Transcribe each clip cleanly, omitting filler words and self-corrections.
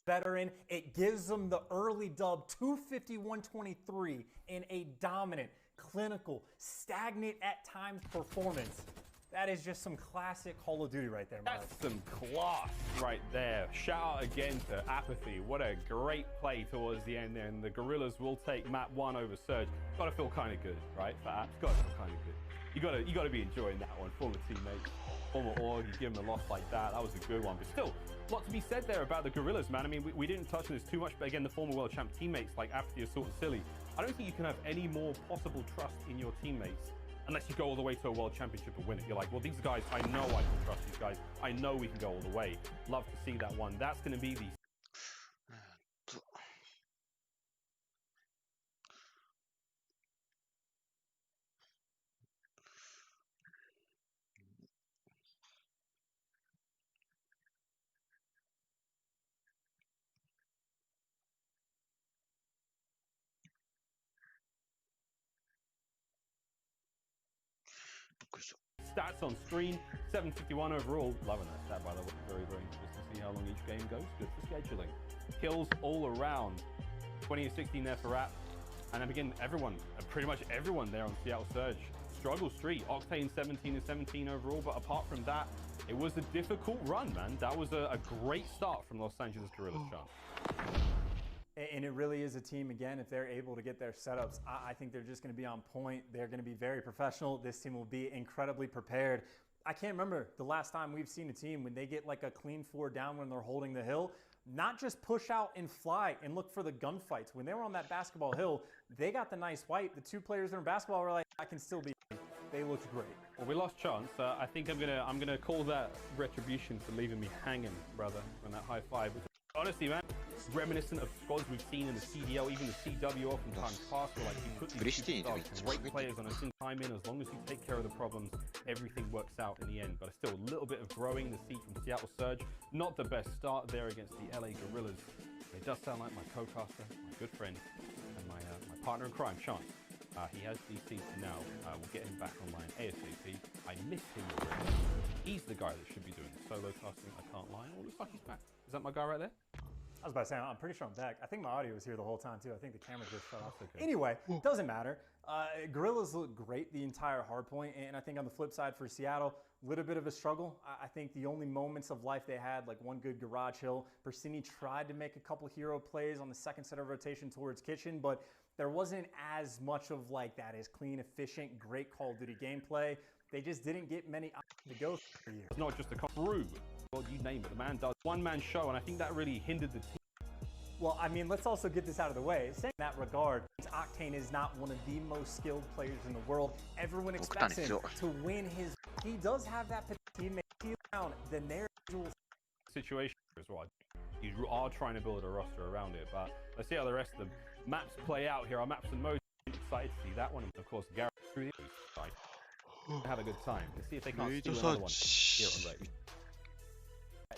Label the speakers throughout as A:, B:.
A: veteran. It gives them the early dub, 251-23 in a dominant, clinical, stagnant at times performance. That is just some classic Call of Duty right there, Mark.
B: That's some class right there. Shout out again to Apathy. What a great play towards the end there. And the Gorillas will take map 1 over Surge. Got to feel kind of good, right? For Apps, got to feel kind of good. You got to be enjoying that one. Former teammates, former org, you give them a loss like that. That was a good one. But still, a lot to be said there about the Gorillas, man. I mean, we didn't touch on this too much, but again, the former world champ teammates like Apathy are sort of silly. I don't think you can have any more possible trust in your teammates unless you go all the way to a world championship and win it. You're like, well, these guys, I know I can trust these guys. I know we can go all the way. Love to see that one. That's going to be the... Stats on screen, 751 overall. Loving that stat, by the way. Very, very interesting to see how long each game goes. Good for scheduling. Kills all around. 20 and 16 there for Rap. And then again, everyone, pretty much everyone there on Seattle Surge. Struggle streak. Octane 17 and 17 overall. But apart from that, it was a difficult run, man. That was a great start from Los Angeles Gorillas, Sean.
A: And it really is a team, again, if they're able to get their setups, I think they're just going to be on point. They're going to be very professional. This team will be incredibly prepared. I can't remember the last time we've seen a team when they get like a clean 4 down when they're holding the hill, not just push out and fly and look for the gunfights. When they were on that basketball hill, they got the nice wipe. The 2 players in basketball were like, I can still be. They looked great.
B: Well, we lost Chance. I think I'm gonna call that retribution for leaving me hanging, brother, on that high five. Honestly, man, reminiscent of squads we've seen in the Cdl, even the CW oftentimes past, where like you put these superstars, great players on a single time in, as long as you take care of the problems, everything works out in the end. But still a little bit of growing the seed from Seattle Surge. Not the best start there against the LA Gorillas. It does sound like my co-caster, my good friend, and my partner in crime, Sean. He has DC now. We'll get him back online ASAP. I miss him already. He's the guy that should be doing solo casting, I can't lie. Oh, looks like he's back. Is that my guy right there?
A: I was about to say, I'm pretty sure I'm back. I think my audio was here the whole time too. I think the camera just shut off. Okay. Anyway, doesn't matter. Gorillas look great the entire hardpoint, and I think on the flip side for Seattle, a little bit of a struggle. I think the only moments of life they had, like one good garage hill. Persini tried to make a couple hero plays on the second set of rotation towards Kitchen, but there wasn't as much of like that as clean, efficient, great Call of Duty gameplay. They just didn't get many options to go through.
B: It's not just a through. Well, you name it, the man does one-man show, and I think that really hindered the team.
A: Well, I mean, let's also get this out of the way. Saying in that regard, Octane is not one of the most skilled players in the world. Everyone expects him to win his... He does have that teammate around the narrative
B: situation as well. You are trying to build a roster around it, but let's see how the rest of the maps play out here. Our maps and modes. Excited to see that one, and of course, Garrett through the side. Have a good time. Let's see if they can't steal another one here on Ray.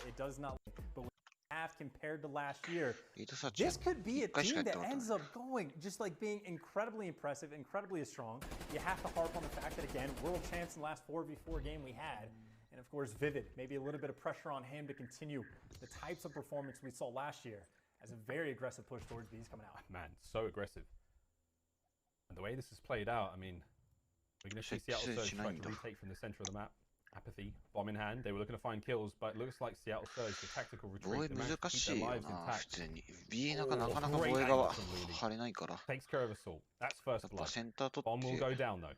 A: It does not, but when half compared to last year, this could be a team that ends up going, just like being incredibly impressive, incredibly strong. You have to harp on the fact that, again, world champs in the last 4v4 game we had, and of course, Vivid, maybe a little bit of pressure on him to continue the types of performance we saw last year as a very aggressive push towards B's coming out.
B: Man, so aggressive. And the way this is played out, I mean, we're going to see Seattle Surge try to retake from the center of the map. Apathy, bomb in hand. They were looking to find kills, but it looks like Seattle Surge, the tactical retreat, they managed to keep their lives intact. Takes care of assault. That's first blood. Bomb will go down though.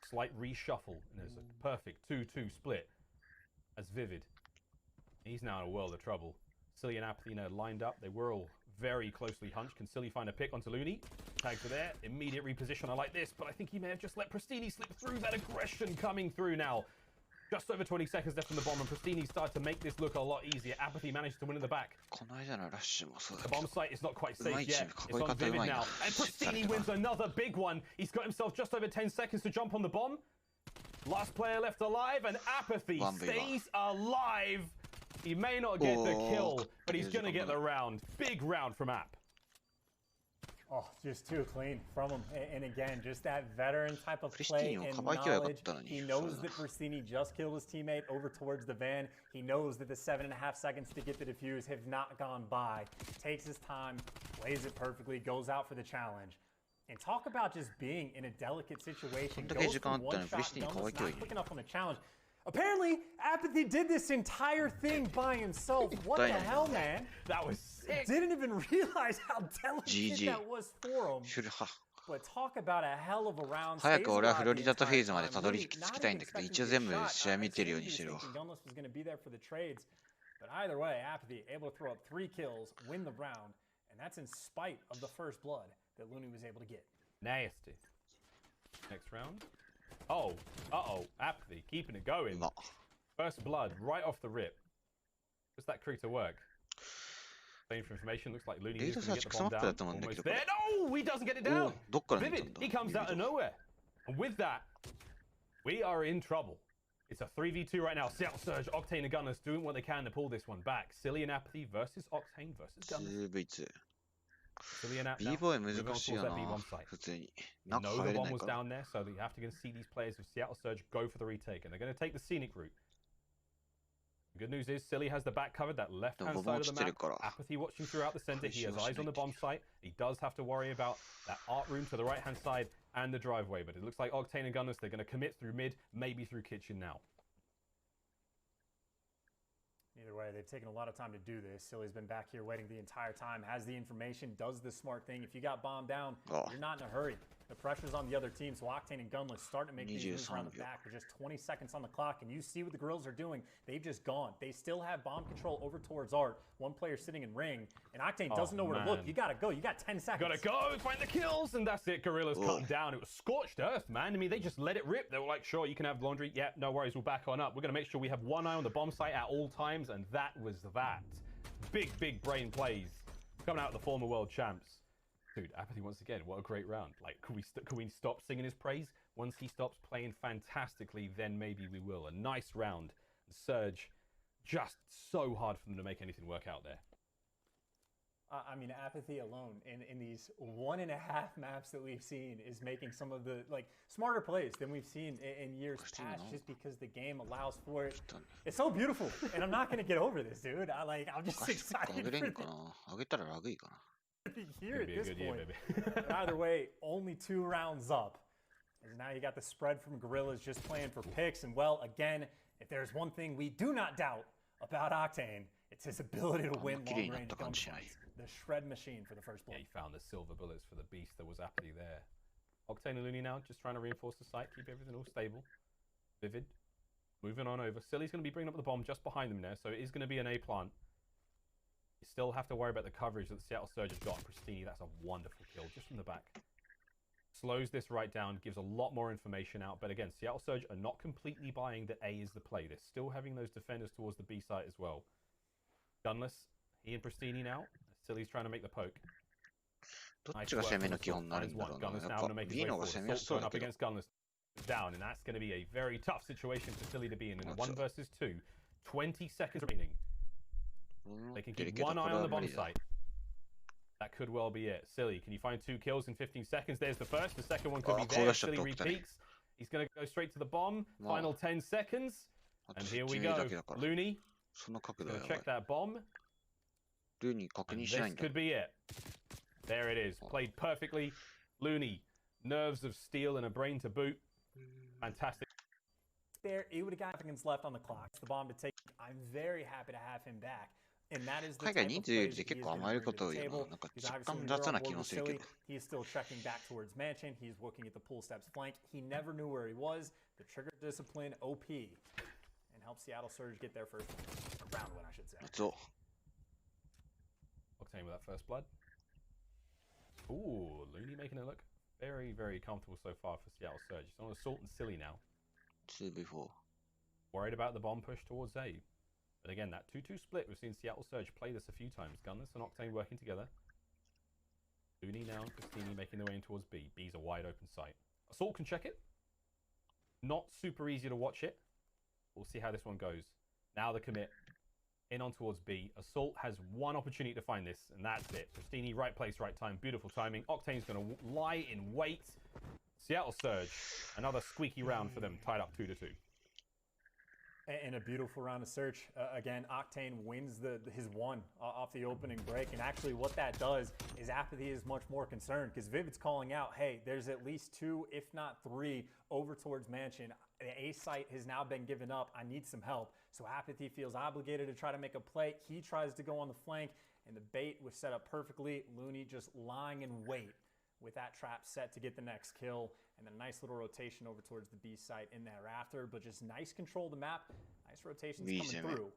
B: Slight reshuffle, and there's a perfect 2-2 split as Vivid. He's now in a world of trouble. Silly and Apathy lined up. They were all very closely hunched. Can Silly find a pick onto Looney? Tags are there. Immediate reposition. I like this, but I think he may have just let Pristini slip through. That aggression coming through now. Just over 20 seconds left on the bomb, and Pristini started to make this look a lot easier. Apathy managed to win in the back. The bomb site is not quite safe yet. It's on Vivid now. And Pristini wins another big one. He's got himself just over 10 seconds to jump on the bomb. Last player left alive, and Apathy stays alive. He may not get the kill, but he's going to get the round. Big round from App.
A: Oh, just too clean from him. And again, just that veteran type of play and knowledge. He knows that Pristini just killed his teammate over towards the van. He knows that the 7.5 seconds to get the defuse have not gone by. Takes his time, plays it perfectly, goes out for the challenge. And talk about just being in a delicate situation. Goes from one shot, not quick enough on the challenge. Apparently, Apathy did this entire thing by himself. What the hell, man?
B: That was sick.
A: Didn't even realize how delicate that was for him. But talk about a hell of a round.
C: 早く俺はフロリダとフェーズまでたどり着きたいんだけど、一応全部試合見てるようにしてるわ。
A: But either way, Apathy able to throw up 3 kills, win the round, and that's in spite of the first blood that Looney was able to get.
B: Nasty. Next round. Oh, Apathy, keeping it going. First blood, right off the rip. Does that creator work? Same for information, looks like Looney is going to get the bomb down. Almost there. No, he doesn't get it down. Vivid, he comes out of nowhere. And with that, we are in trouble. It's a 3v2 right now. Seattle Surge, Octane and Gunners doing what they can to pull this one back. Silly and Apathy versus Octane versus Gunners. Silly and Apathy now moving on towards that B-bomb site. You know the bomb was down there, so you have to see these players of Seattle Surge go for the retake. And they're going to take the scenic route. The good news is Silly has the back covered, that left-hand side of the map. Apathy watching throughout the center. He has eyes on the bomb site. He does have to worry about that art room to the right-hand side and the driveway. But it looks like Octane and Gunners, they're going to commit through mid, maybe through kitchen now.
A: Either way, they've taken a lot of time to do this. Silly's been back here waiting the entire time, has the information, does the smart thing. If you got bombed down, you're not in a hurry. The pressure's on the other team, so Octane and Gunless start to make these moves around the back with just 20 seconds on the clock, and you see what the Gorillas are doing. They've just gone. They still have bomb control over towards Art. One player sitting in ring, and Octane doesn't know where to look. You gotta go. You got 10 seconds.
B: Gotta go, find the kills, and that's it. Gorillas cut them down. It was scorched earth, man. I mean, they just let it rip. They were like, sure, you can have laundry. Yeah, no worries, we'll back on up. We're gonna make sure we have one eye on the bomb site at all times, and that was that. Big brain plays coming out of the former world champs. Dude, Apathy once again, what a great round. Like, can we stop singing his praise? Once he stops playing fantastically, then maybe we will. A nice round. Surge, just so hard for them to make anything work out there.
A: I mean, Apathy alone in these 1.5 maps that we've seen is making some of the smarter plays than we've seen in years past, just because the game allows for it. It's so beautiful, and I'm not gonna get over this, dude. I'm just excited for here at this point. But either way, only 2 rounds up. And now you got the spread from Gorillas just playing for picks. And well, again, if there's one thing we do not doubt about Octane, it's his ability to win long-range gunfights. The shred machine for the first blow.
B: Yeah, he found the silver bullets for the beast that was Apathy there. Octane and Looney now just trying to reinforce the site, keep everything all stable. Vivid, moving on over. Silly's going to be bringing up the bomb just behind them there, so it is going to be an A plant. You still have to worry about the coverage that the Seattle Surge have got. Pristini, that's a wonderful kill just from the back. Slows this right down, gives a lot more information out. But again, Seattle Surge are not completely buying that A is the play. They're still having those defenders towards the B site as well. Gunless, he and Pristini now. Silly's trying to make the poke. Nice work. Gunless now going to make his way forward. Assault going up against Gunless. Down, and that's going to be a very tough situation for Silly to be in a 1 versus 2. 20 seconds remaining. They can keep one eye on the bomb site. That could well be it. Silly, can you find 2 kills in 15 seconds? There's the first. The second one could be there. Silly repeats. He's going to go straight to the bomb. Final 10 seconds. And here we go. Looney. Going to check that bomb. And this could be it. There it is. Played perfectly. Looney. Nerves of steel and a brain to boot. Fantastic.
A: There, he would have got seconds left on the clock. It's the bomb to take. I'm very happy to have him back. And that is the type of plays that he is going to bring to the table. He's obviously He's still checking back towards Mansion. He's looking at the pull steps flank. He never knew where he was. The trigger discipline, OP. And helps Seattle Surge get their first round win, I should say.
C: That's all.
B: Octane with that first blood. Ooh, Looney making it look very comfortable so far for Seattle Surge. He's on Assault and Silly now.
C: 2v4.
B: Worried about the bomb push towards A. But again, that 2-2 split, we've seen Seattle Surge play this a few times. Gunless and Octane working together. Looney now and Pristini making their way in towards B. B's a wide open site. Assault can check it. Not super easy to watch it. We'll see how this one goes. Now the commit. in on towards B. Assault has one opportunity to find this, and that's it. Pristini, right place, right time, beautiful timing. Octane's going to lie in wait. Seattle Surge, another squeaky round for them, tied up 2-2.
A: And a beautiful round of search. Again, Octane wins his one off the opening break. And actually what that does is Apathy is much more concerned because Vivid's calling out, hey, there's at least 2, if not 3, over towards Mansion. The A site has now been given up. I need some help. So Apathy feels obligated to try to make a play. He tries to go on the flank, and the bait was set up perfectly. Looney just lying in wait with that trap set to get the next kill. And then a nice little rotation over towards the B site in thereafter, but just nice control of the map. Nice rotations coming through.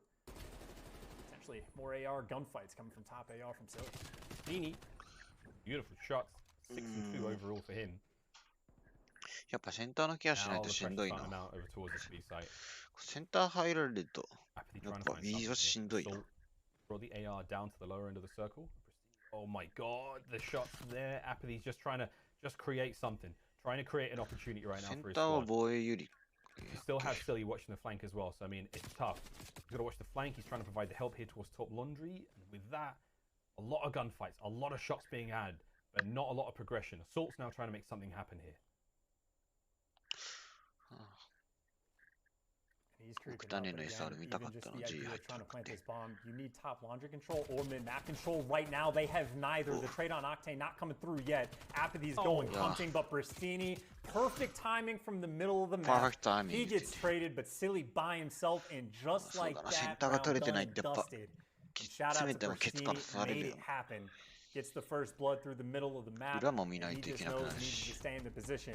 A: Potentially more AR gunfights coming from top AR from Silly.
B: Pristini, beautiful shots. 6-2 overall for him.
C: やっぱセンターのケアしないとしんどいな。センター入られると、やっぱ B はしんどいな。
B: Draw the AR down to the lower end of the circle. Oh my god, the shots there. Apathy's just trying to create something. Trying to create an opportunity right now for his squad. He still has Silly watching the flank as well, so I mean, it's tough. He's got to watch the flank. He's trying to provide the help here towards top laundry. And with that, a lot of gunfights, a lot of shots being had, but not a lot of progression. Assault's now trying to make something happen here.
A: He's creeping up, again, even just the idea of trying to plant this bomb, you need top laundry control or mid-map control. Right now, they have neither. The trade on Octane not coming through yet. Apathy's going hunting, but Pristini, perfect timing from the middle of the map.
C: Perfect timing.
A: He gets traded, but Silly by himself, and just like that, round done and dusted. And shout out to Pristini, made it happen. Gets the first blood through the middle of the map. He just knows he needs to stay in the position.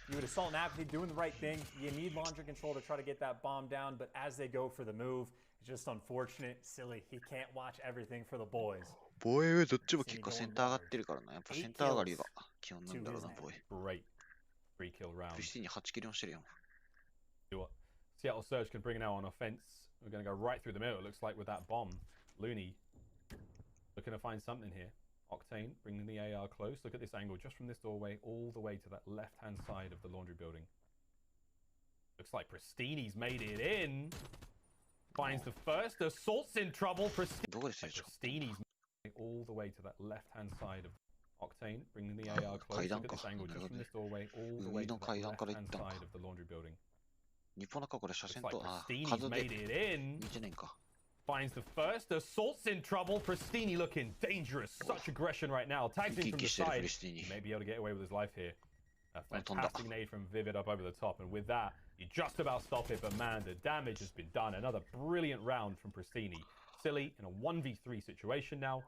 A: You would Assault and Apathy doing the right thing. You need laundry control to try to get that bomb down, but as they go for the move, it's just unfortunate. Silly, he can't watch everything for the boys.
C: 防衛はどっちも結構センター上がってるからな。やっぱセンター上がりが基本なんだろうな、防衛。
B: Great 3-kill round.
C: プリスティに8キルもしてるやん。
B: Seattle Surge can bring it now on offense. We're going to go right through the middle, it looks like, with that bomb. Looney looking to find something here. Octane bringing the AR close. Look at this angle, just from this doorway all the way to that left-hand side of the laundry building. Looks like Pristini's made it in. Finds the first. Assault's in trouble. Pristini's all the way to that left-hand side of Octane bringing the AR close. Look at this angle, just from this doorway all the way to that left-hand side of the laundry building. Looks like Pristini's made it in. Finds the first. Assault's in trouble. Pristini looking dangerous. Such aggression right now. Tags in from the side. He may be able to get away with his life here. A fantastic nade from Vivid up over the top. And with that, you just about stop it. But man, the damage has been done. Another brilliant round from Pristini. Silly in a 1v3 situation now.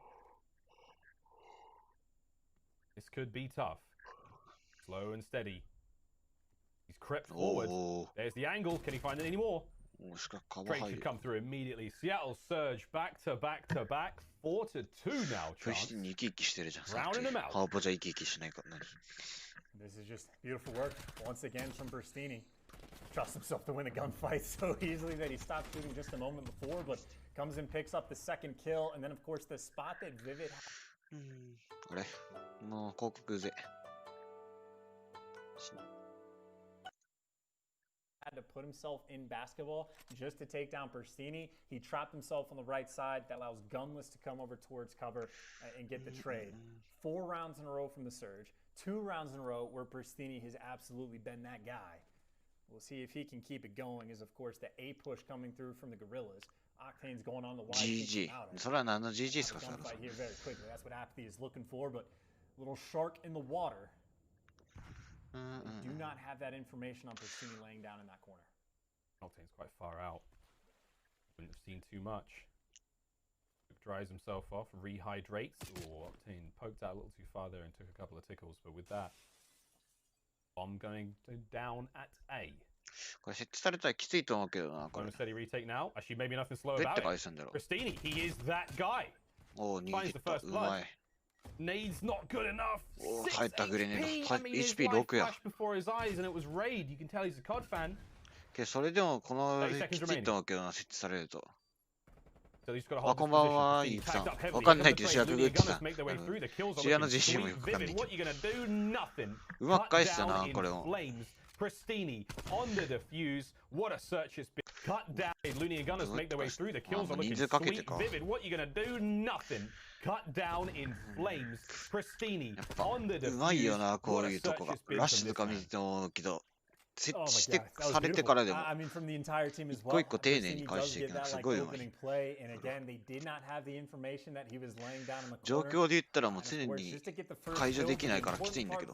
B: This could be tough. Slow and steady. He's crept forward. There's the angle. Can he find it anymore? Trade should come through immediately. Seattle Surge back to back to back. 4-2 now, Chance. Rounding him out.
A: This is just beautiful work once again from Pristini. Trusts himself to win a gunfight so easily that he stopped shooting just a moment before, but comes and picks up the second kill. And then, of course, the spot that Vivid had to put himself in basketball just to take down Pristini. He trapped himself on the right side. That allows Gunless to come over towards cover and get the trade. 4 rounds in a row from the Surge. 2 rounds in a row where Pristini has absolutely been that guy. We'll see if he can keep it going as, of course, the A push coming through from the Gorillas. Octane's going on the wide.
C: GG. それは何の GG ですか？
A: Gunfight here very quickly. That's what Apathy is looking for, but a little shark in the water. We do not have that information on Pristini laying down in that corner.
B: Octane's quite far out. Wouldn't have seen too much. Dries himself off, rehydrates. Oh, Octane poked out a little too far there and took a couple of tickles, but with that, bomb going down at A.
C: これ設置されたらきついと思うけどな。これ
B: steady retake now. Actually, maybe nothing slow about it. Pristini, he is that guy. Finds the first blood. Nade's not good enough.
C: 入ったグレネード。
B: I mean, his life flashed before his eyes and it was Raid. You can tell he's a COD fan.
C: それでもこのきついと思うけどな、設置されると。
B: So he's got to hold
C: こんばんは、イープさん。わかんないけど、主役グッチさん。主役の自身もよくわかんないけど。うまく返したな、これも。
B: Pristini on the defuse. What a search it's been. Cut down. Looney and Gunners make their way through. The kills are looking sweet. Vivid, what you gonna do? Nothing. Cut down in flames. Pristini on the defuse.
C: うまいよな、こういうとこが。ラッシュとか見てて思うけど、設置してされてからでも、一個一個丁寧に返していくのがすごいうまい。状況で言ったらもう常に解除できないからきついんだけど。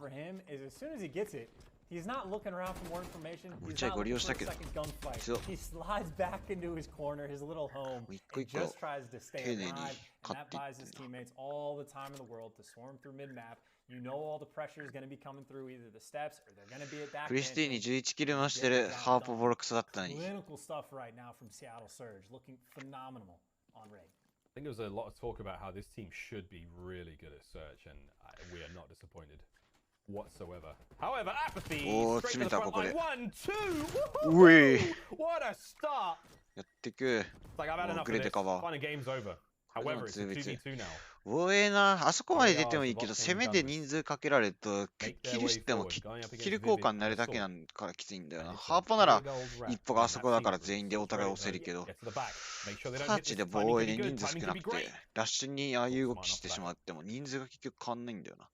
A: He's not looking around for more information.
C: He's not looking for a second gunfight.
A: He slides back into his corner, his little home, and just tries to stay alive. And that buys his teammates all the time in the world to swarm through mid-map. You know all the pressure is going to be coming through either the steps or they're going to be at that.
C: クリスティーに11キル増してるハープボロクソだったのに。
A: Clinical stuff right now from Seattle Surge, looking phenomenal on raid.
B: I think there was a lot of talk about how this team should be really good at search, and we are not disappointed whatsoever. However, apathy. Straight to the front line. 1, 2. What a start!
C: やってく。
B: Like I've had enough of this. Final game's over. However, it's a 2v2 now.
C: 防衛な、あそこまで出てもいいけど、攻めで人数かけられると、キルしてもキル交換になるだけなんからきついんだよな。ハーポなら一歩があそこだから全員でお互い押せるけど、タッチで防衛で人数少なくて、ラッシュにああいう動きしてしまっても人数が結局変わんないんだよな。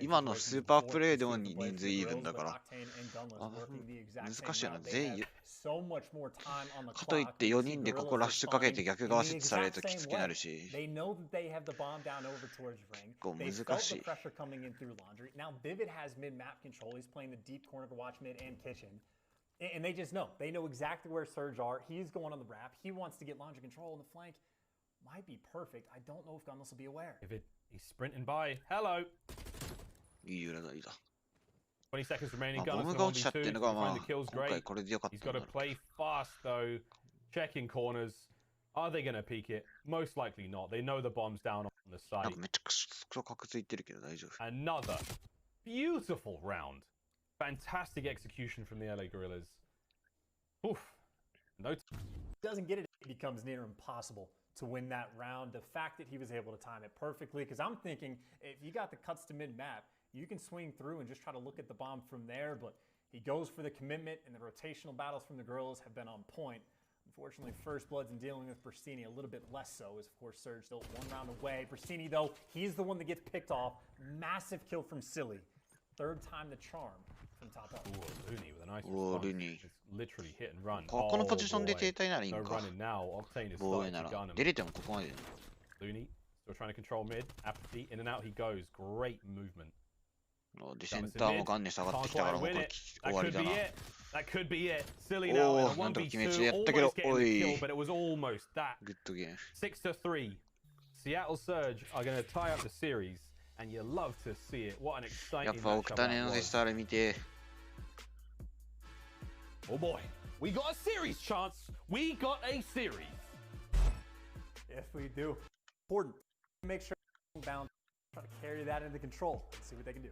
C: 今のスーパープレイでも人数イーブンだから、難しいよな、全員。かといって4人でここラッシュかけて逆側設置されるときつくなるし、結構難しい。
A: Now Vivid has mid-map control. He's playing the deep corner to watch mid and kitchen. And they just know. They know exactly where Surge are. He's going on the wrap. He wants to get laundry control in the flank. Might be perfect. I don't know if Gunless will be aware.
B: Vivid, he's sprinting by. Hello.
C: いい裏だ、いいだ。
B: 20 seconds remaining.
C: Gunners
B: can only two. Find the kills great. He's got to play fast though. Checking corners. Are they going to peek it? Most likely not. They know the bomb's down on the side. Another beautiful round. Fantastic execution from the LA Guerrillas. Oof. No.
A: Doesn't get it. It becomes near impossible to win that round. The fact that he was able to time it perfectly, because I'm thinking if you got the cuts to mid-map, you can swing through and just try to look at the bomb from there, but he goes for the commitment, and the rotational battles from the Guerrillas have been on point. Unfortunately, First Blood's in dealing with Pristini a little bit less so, as of course Surge still one round away. Pristini, though, he's the one that gets picked off. Massive kill from Silly. Third time the charm from top up.
B: Ooh, Looney with a nice response. It's literally hit and run.
C: このポジションで停滞ならいいんか。
B: running now. Octane is
C: 防衛
B: starting
C: な
B: to
C: ら
B: gun him.
C: 出れてもここまで。
B: Looney still trying to control mid. Apathy in and out he goes. Great movement.
C: でセンターもガンネ下がってきたからもうこれ終わりだな。
B: That could be it. Silly now in a 1v2. Almost getting the kill, but it was almost that.
C: Good game.
B: 6-3. Seattle Surge are going to tie up the series, and you love to see it. What an
C: やっ
B: exciting
C: ぱ奥
B: matchup
C: 種
B: that
C: の
B: was.
C: デスタール見て。
B: Oh boy, we got a series chance. We got a series.
A: If we do, important. Make sure bound. Try to carry that into control. See what they can do.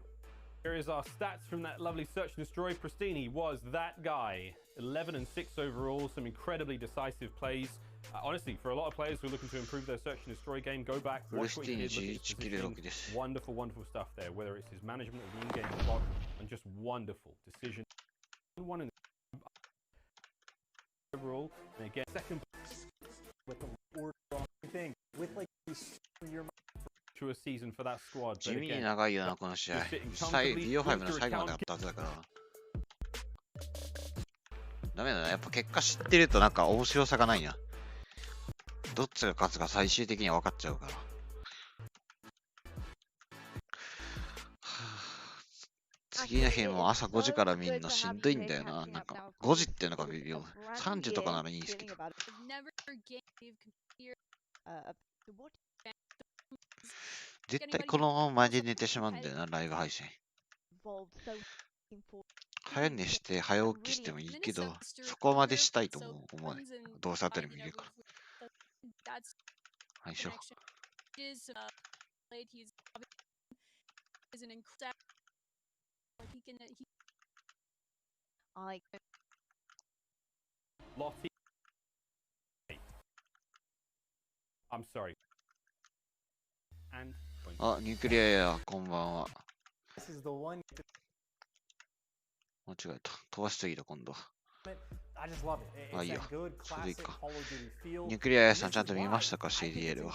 B: Here is our stats from that lovely search and destroy. Pristini was that guy. 11 and 6 overall. Some incredibly decisive plays. Honestly, for a lot of players who are looking to improve their search and destroy game, go back, watch what he did, look at his positioning. Wonderful, wonderful stuff there. Whether it's his management of the in-game clock and just wonderful decision. One in the overall, and again, second
A: with the order thing with like your
B: to a season for that squad.
C: 地味に長いよなこの試合。実際 BO5 の最後まであったはずだから。ダメだな、やっぱ結果知ってるとなんか面白さがないな。どっちが勝つか最終的には分かっちゃうから。次の日も朝5時から見るのしんどいんだよな。なんか5時っていうのが微妙。3時とかならいいんですけど。絶対このままで寝てしまうんだよな、ライブ配信。早寝して早起きしてもいいけど、そこまでしたいとも思わない。どうせあたり見るから。はいしょ。
B: Lottie. I'm sorry. And
C: あ、ニュークリアや、こんばんは。間違えた。飛ばしすぎた、今度は。まあいいよ。ちょうどいいか。ニュークリア屋さんちゃんと見ましたか、CDL は。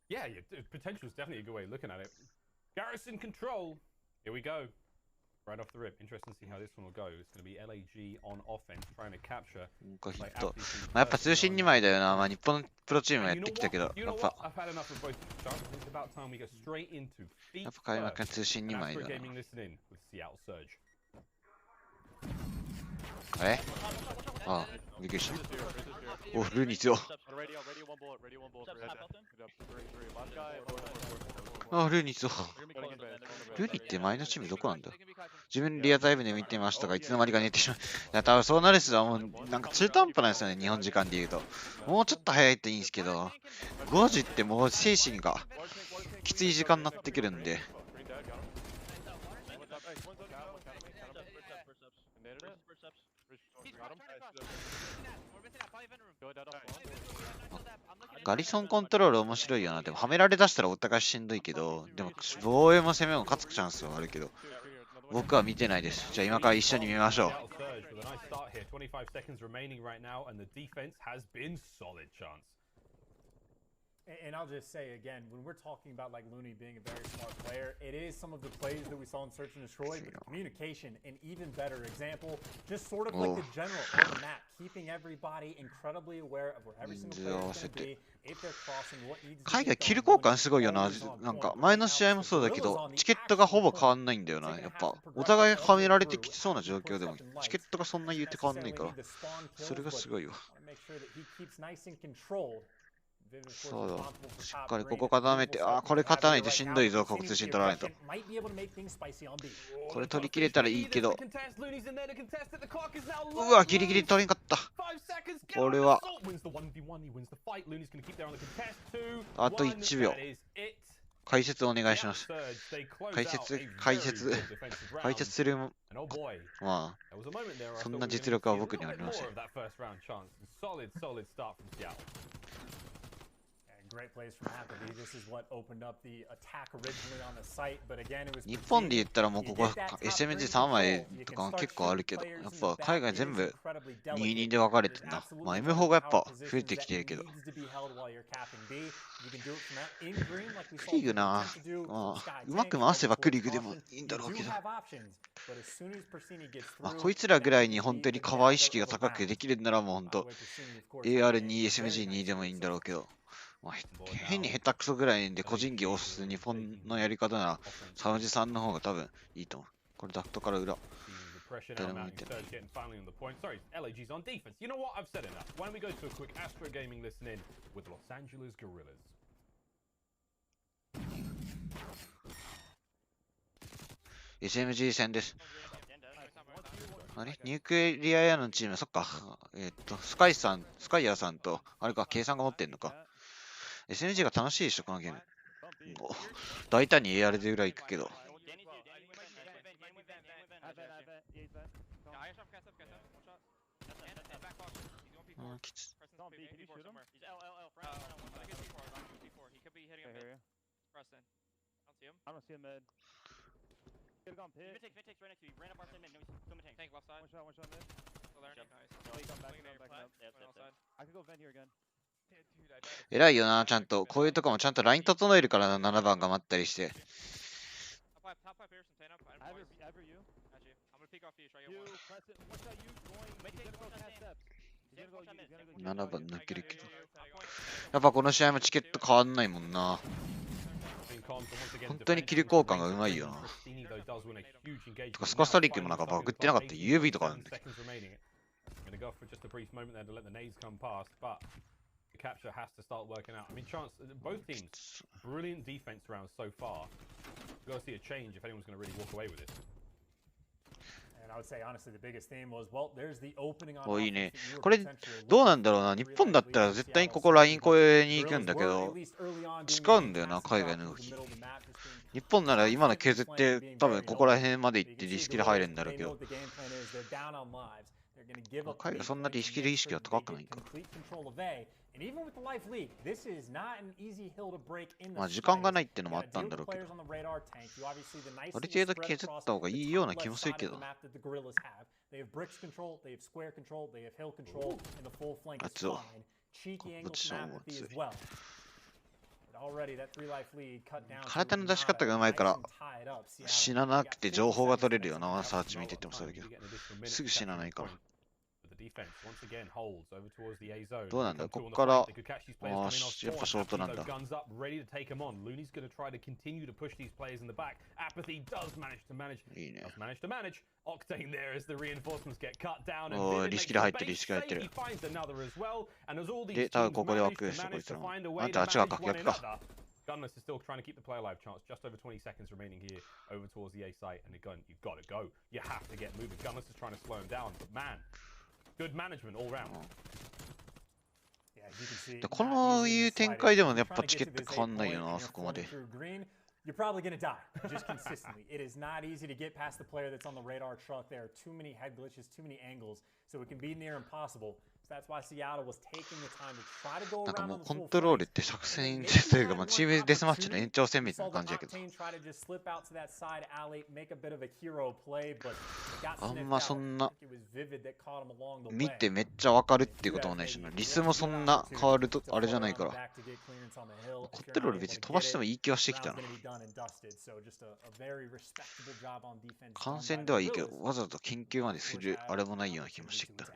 B: Yeah, potential is definitely a good way of looking at it. Garrison control. Here we go. Right off the rip. Interesting to see how this one will go. It's going to be LAG on offense, trying to capture.
C: やっぱ通信2枚だよな。まあ日本のプロチームやってきたけど、やっぱ開幕は通信2枚だな。ああ、びっくりした。お、ルーニー強。あ、ルーニー強。ルーニーって前のチームどこなんだ？自分リアタイムで見てましたが、いつの間にか寝てしまう。いや、多分そうなる人はもう、なんか中途半端なんですよね、日本時間で言うと。もうちょっと早いといいんですけど、5時ってもう精神がきつい時間になってくるんで。ガリソンコントロール面白いよな。でもはめられだしたらお互いしんどいけど、でも防衛も攻めも勝つチャンスはあるけど、僕は見てないです。じゃあ今から一緒に見ましょう。
A: And I'll just say again, when we're talking about like Looney being a very smart player, it is some of the plays that we saw in Search and Destroy, but communication, an even better example, just sort of like the general on the map, keeping everybody incredibly aware of where every single player is going to be, if they're crossing, what needs to be done.
C: 海外キル交換すごいよな。なんか前の試合もそうだけど、チケットがほぼ変わんないんだよな。やっぱお互いはめられてきそうな状況でも、チケットがそんな言うて変わんないから、それがすごいわ。そうだ。しっかりここ固めて、あ、これ勝たないとしんどいぞ、国通信取らないと。これ取り切れたらいいけど。うわ、ギリギリ取れんかった。これは。あと1秒。解説お願いします。解説するも、まあ、そんな実力は僕にはありません。日本で言ったらもうここ SMG3 枚とか結構あるけど、やっぱ海外全部2-2で分かれてんな。まあ M4 がやっぱ増えてきてるけど。クリグな、まあ、うまく回せばクリグでもいいんだろうけど。まあこいつらぐらいに本当にカバー意識が高くできるんならもう本当 AR2、SMG2 でもいいんだろうけど。まあ、変に下手くそぐらいで個人技を押す日本のやり方ならサウジさんの方が多分いいと思う。これダクトから裏。誰も見てない。SMG 戦です。あれニュークリアヤのチーム、そっか。スカイヤーさんと、あれか、計算が持ってんのか。SMG が楽しいでしょ、このゲーム。大胆に AR で裏行くけど。きつ。偉いよな、ちゃんと。こういうとこもちゃんとライン整えるからな、7番が待ったりして。7番抜けるけど。やっぱこの試合もチケット変わんないもんな。本当にキル交換がうまいよな。とかスカスタリックもなんかバグってなかった。UV とかなんだけど。
B: Capture has to start working out. I mean, chance both teams brilliant defense rounds so far. We've got to see a change if anyone's going to really walk away with it.
A: And I would say honestly, the biggest theme was well, there's the opening on.
C: おいいね。これどうなんだろうな。日本だったら絶対にここライン越えに行くんだけど、違うんだよな海外の動き。日本なら今の削って多分ここら辺まで行ってリスキル入るんだろうけど。海外そんなリスキル意識は高くないか。まあ時間がないってのもあったんだろうけど、ある程度削った方がいいような気もするけど。あ、そう。ポジションも強い。体の出し方がうまいから死ななくて情報が取れるよな。サーチ見ててもそうだけど、すぐ死なないから。どうなんだここから。ああ、やっぱショートなんだ。いいね。おー、リスキで入ってる、リスキで入ってる。で、多分ここで枠してこいつらも。あんたあっちがか、逆か。
B: Gunless is still trying to keep the play alive chance. Just over 20 seconds remaining here over towards the A site. And again, you've got to go. You have to get moving. Gunless is trying to slow him down. But man, good management all round.
C: こういう展開でもやっぱチケット変わんないよな、そこまで。
A: You're probably going to die just consistently. It is not easy to get past the player that's on the radar truck. There are too many head glitches, too many angles, so it can be near impossible. So that's why Seattle was taking the time to try to go around.
C: なんかもうコントロールって作戦というか、まあチームデスマッチの延長戦みたいな感じやけど。あんまそんな見てめっちゃわかるっていうこともないしな。リスもそんな変わるとあれじゃないから。コントロール別に飛ばしてもいい気はしてきたな。観戦ではいいけど、わざわざ研究までするあれもないような気もしてきた。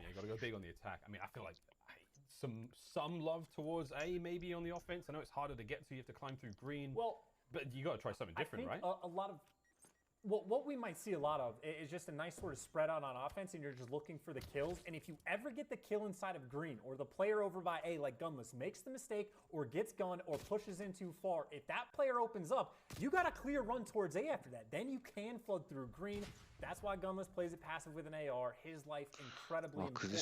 B: Some love towards A, maybe on the offense. I know it's harder to get to. You have to climb through green. Well, but you got to try something different, right?
A: A lot of what we might see a lot of is just a nice sort of spread out on offense, and you're just looking for the kills. And if you ever get the kill inside of green, or the player over by A, like Gunless, makes the mistake, or gets gunned, or pushes in too far, if that player opens up, you got a clear run towards A after that. Then you can flood through green. That's why Gunless plays it passive with an AR. His life incredibly important.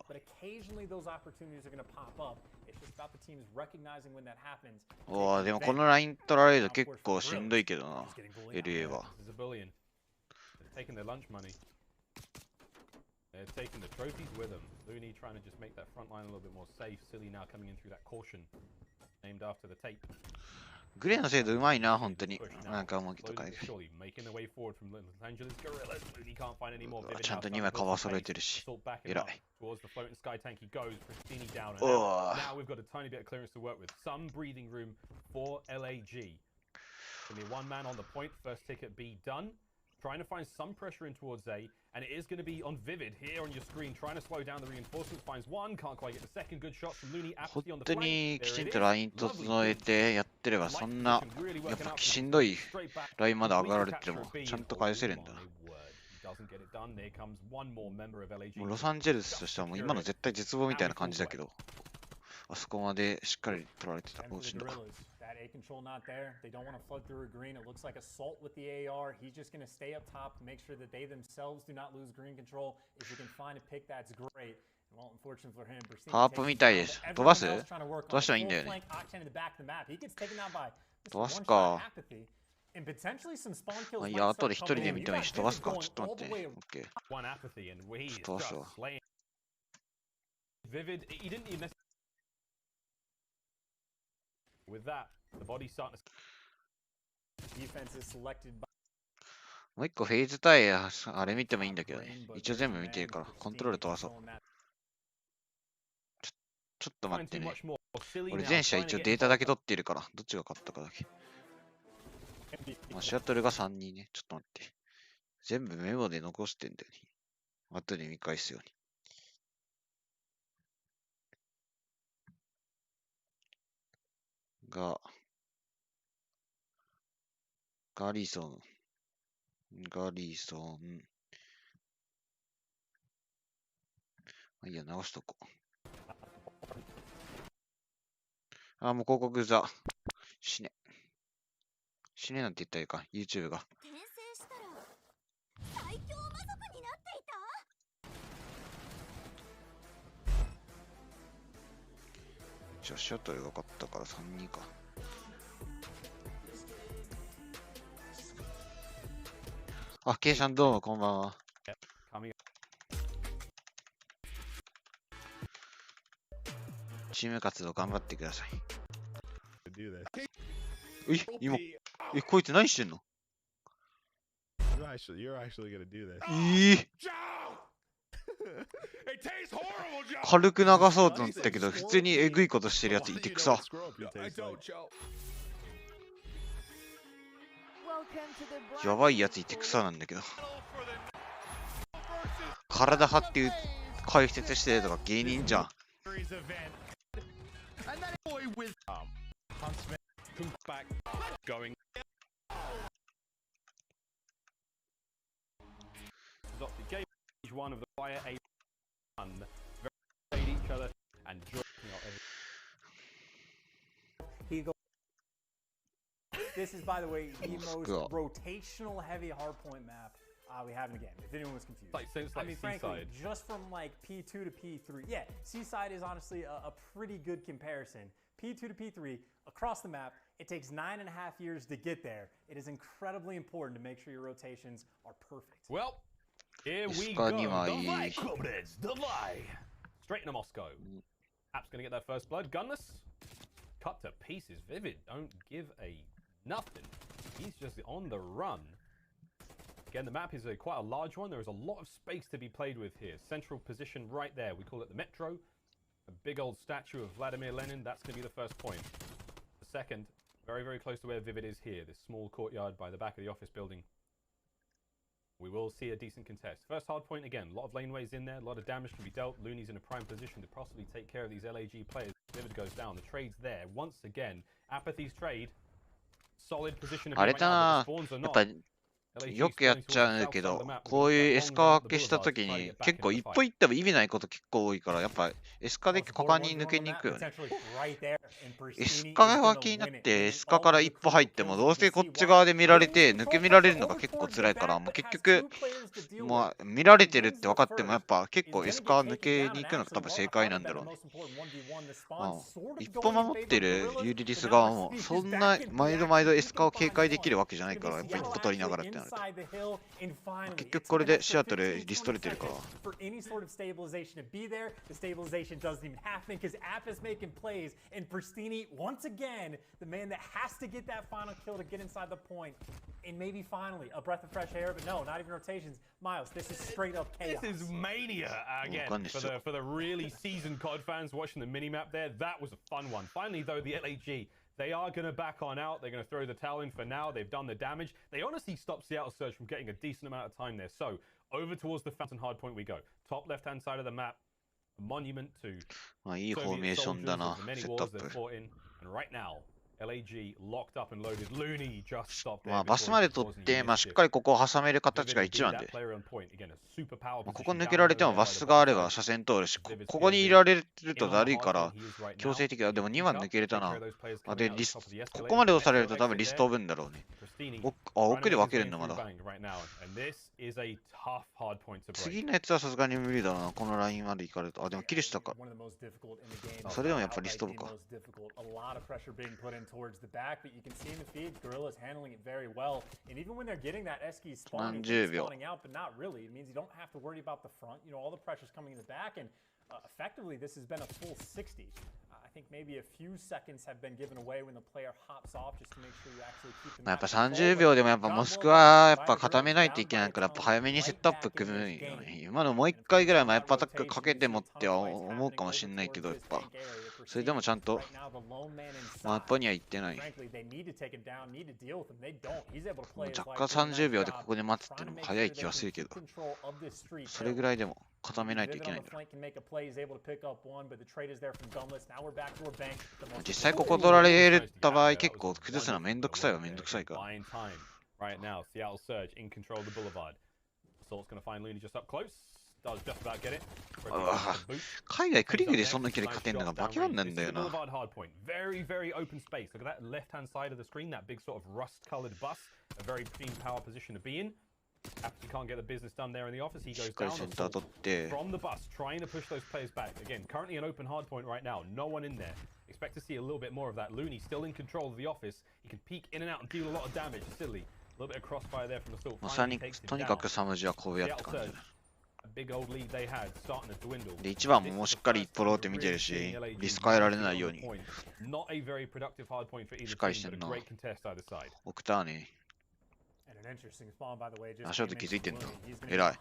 A: But occasionally those opportunities are going to pop up. It's just about the teams recognizing when that happens.
C: おー、でもこのライン取られると結構しんどいけどな、LA は。
B: Taking their lunch money. They're taking the trophies with them. Looney trying to just make that front line a little bit more safe. Silly now coming in through that caution. Named after the tape.
C: グレーの精度うまいな、本当に。なんかもうとかちゃんと2枚カバー揃えてるし。えらい。おー。
B: Trying to find some pressure in towards A, and it is going to be on Vivid here on your screen, trying to slow down the reinforcements. Finds one, can't quite get the second. Good shot from Looney.
C: 本当にきちんとライン整えてやってればそんなやっぱしんどいラインまで上がられてもちゃんと返せるんだ。もうロサンゼルスとしてはもう今の絶対絶望みたいな感じだけど、あそこまでしっかり取られてた。おしんど。
A: A control not there. They don't want to flood through a green. It looks like assault with the AR. He's just going to stay up top, make sure that they themselves do not lose green control. If you can find a pick, that's great. Well, unfortunately for him,
C: ハープみたいです。飛ばす？飛ばしたらいいんだよね。飛ばすか。いや、後で一人で見てもいいし、飛ばすか。ちょっと待って。オッケー。飛ばすわ。
B: With that, the body's starting to...
A: Defense is selected by...
C: もう一個フェーズ対あれ見てもいいんだけどね。一応全部見てるから、コントロール飛ばそう。ちょっと待ってね。俺全試合一応データだけ取っているから、どっちが勝ったかだけ。まあ、シアトルが3人ね。ちょっと待って。全部メモで残してんだよね。後で見返すように。ガリソン。いや、直しとこう。あ、もう広告ザ。死ねなんて言ったらいいか、YouTube が。じゃあ、シャトルが勝ったから3人か。あ、ケイさんどうもこんばんは。チーム活動頑張ってください。今、こいつ何してんの？軽く流そうと思ったけど、普通にえぐいことしてるやついてくさ。やばいやついてくさなんだけど。体張って解説してるとか芸人じゃん。
A: This is, by the way, the most rotational heavy hardpoint map we have in the game, if anyone was confused. I mean, frankly, just from like P2 to P3, yeah, Seaside is honestly a pretty good comparison. P2 to P3, across the map, it takes 9.5 years to get there. It is incredibly important to make sure your rotations are perfect.
B: Well, here we go. The Lie, comrades, the Lie. Straight into Moscow. App's gonna get that first blood. Gunless. Cut to pieces. Vivid. Don't give a nothing. He's just on the run. Again, the map is quite a large one. There is a lot of space to be played with here. Central position right there. We call it the Metro. A big old statue of Vladimir Lenin. That's going to be the first point. The second, very, very close to where Vivid is here. This small courtyard by the back of the office building. We will see a decent contest. First hard point again. A lot of laneways in there. A lot of damage can be dealt. Looney's in a prime position to possibly take care of these LAG players. Vivid goes down. The trade's there. Once again, Apathy's trade. Solid position.
C: あれだな、やっぱよくやっちゃうんだけど、こういうエスカ分けしたときに結構一歩行っても意味ないこと結構多いから、やっぱエスカで果敢に抜けに行くよね。エスカ分けになってエスカから一歩入ってもどうせこっち側で見られて抜け見られるのが結構辛いから、もう結局まあ見られてるって分かってもやっぱ結構エスカ抜けに行くのが多分正解なんだろうね。一歩守ってるユーリリス側もそんな毎度毎度エスカを警戒できるわけじゃないから、やっぱ一歩取りながらってなると結局これでシアトルリストれてるから。
A: Once again, the man that has to get that final kill to get inside the point, and maybe finally a breath of fresh air, but no, not even rotations. Miles, this is straight up chaos.
B: This is mania again for the really seasoned COD fans watching the minimap there. That was a fun one. Finally, though, the LAG, they are going to back on out. They're going to throw the towel in for now. They've done the damage. They honestly stopped Seattle Surge from getting a decent amount of time there. So over towards the Fountain Hardpoint we go. Top left-hand side of the map. A monument to
C: まあいいフォーメーションだな、セットアップ。まあバスまで取って、まあしっかりここを挟める形が一番で。ここ抜けられてもバスがあれば車線通るし、ここにいられるとだるいから強制的だ。でも2番抜けれたな。で、ここまで押されると多分リスト飛ぶんだろうね。奥で分けるんだまだ。次のやつはさすがに無理だな、このラインまで行かれると。あ、でもキルしたか。それでもやっぱリスト飛ぶか。30秒。
A: Effectively, this has been a full 60. I think maybe a few seconds have been given away when the player hops off just to make sure you actually keep them.
C: やっぱ30秒でもやっぱモスクはやっぱ固めないといけないから、やっぱ早めにセットアップ組むよね。今のもう一回ぐらいマイプアタックかけてもっては思うかもしれないけど、やっぱそれでもちゃんとマイプには行ってない。若干30秒でここで待つっていうのも早い気はするけど、それぐらいでも固めないといけないんだ。実際ここ取られた場合結構崩すのはめんどくさいはめんどくさいから。海外クリグでそんな距離勝てんのがバケモンなんだよな。
B: After he can't get the business done there in the office, he goes down from the bus, trying to push those players back. Again, currently an open hard point right now. No one in there. Expect to see a little bit more of that. Looney still in control of the office. He can peek in and out and deal a lot of damage. Silly. A little bit of crossfire there from Assault.
C: まさにとにかくサムジはこうやって感じだ。で、1番ももうしっかり一歩ローテ見てるし、リス変えられないように。しっかりしてんな。オクターネ。足音気づいてんだ。偉い。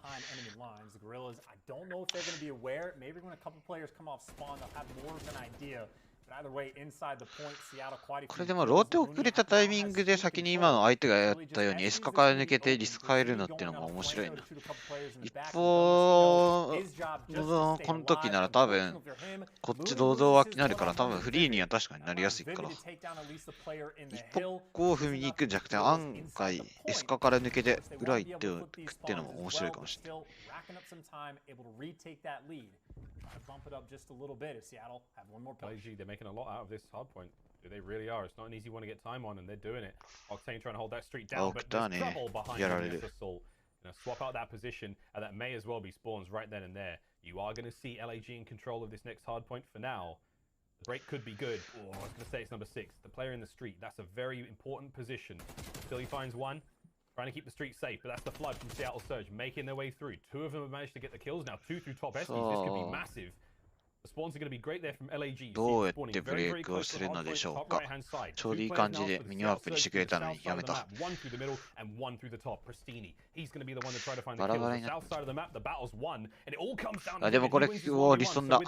C: これでもローテ遅れたタイミングで先に今の相手がやったようにエスカから抜けてリス変えるのっていうのも面白いな。一方のこの時なら多分こっち堂々脇になるから多分フリーには確かになりやすいから。一歩こう踏みに行くんじゃなくて案外エスカから抜けて裏行っておくっていうのも面白いかもしれない。
A: Bump it up just a little bit if Seattle have one more push.
B: LG, they're making a lot out of this hard point. They really are. It's not an easy one to get time on, and they're doing it. Octane trying to hold that streak down, but there's trouble behind the assault. Swap out that position, and that may as well be spawns right then and there. You are going to see LAG in control of this next hard point for now. The break could be good. Oh, I was going to say it's number 6. The player in the street. That's a very important position. Still he finds one. Trying to keep the street safe, but that's the flood from Seattle Surge making their way through. 2 of them have managed to get the kills. Now 2 through top SPs. This could be massive. The spawns are going to be great there from LAG.
C: どうやってブレイクをするのでしょうか。ちょうどいい感じでミニマップにしてくれたのにやめた。バラバラになった。あ、でもこれをリソンだ。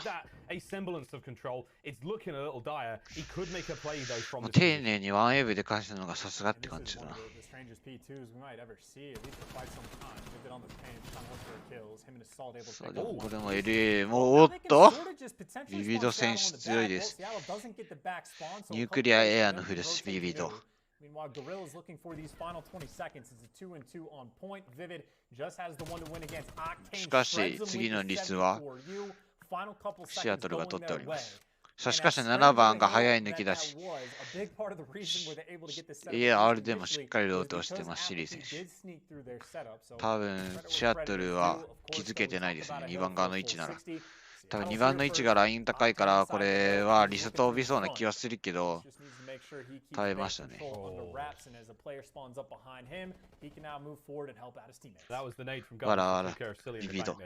C: 丁寧にワンエブで返すのがさすがって感じだな。さあでもこれも LA もおっとビビド選手強いです。ニュークリアエアのフルスビビド。しかし次のリスはシアトルが取っております。しかし7番が早い抜き出し。AR でもしっかりローテをしてます、シリー選手。多分シアトルは気づけてないですね、2番側の位置なら。多分2番の位置がライン高いから、これはリス飛びそうな気はするけど、耐えましたね。バラバラ、ビビド。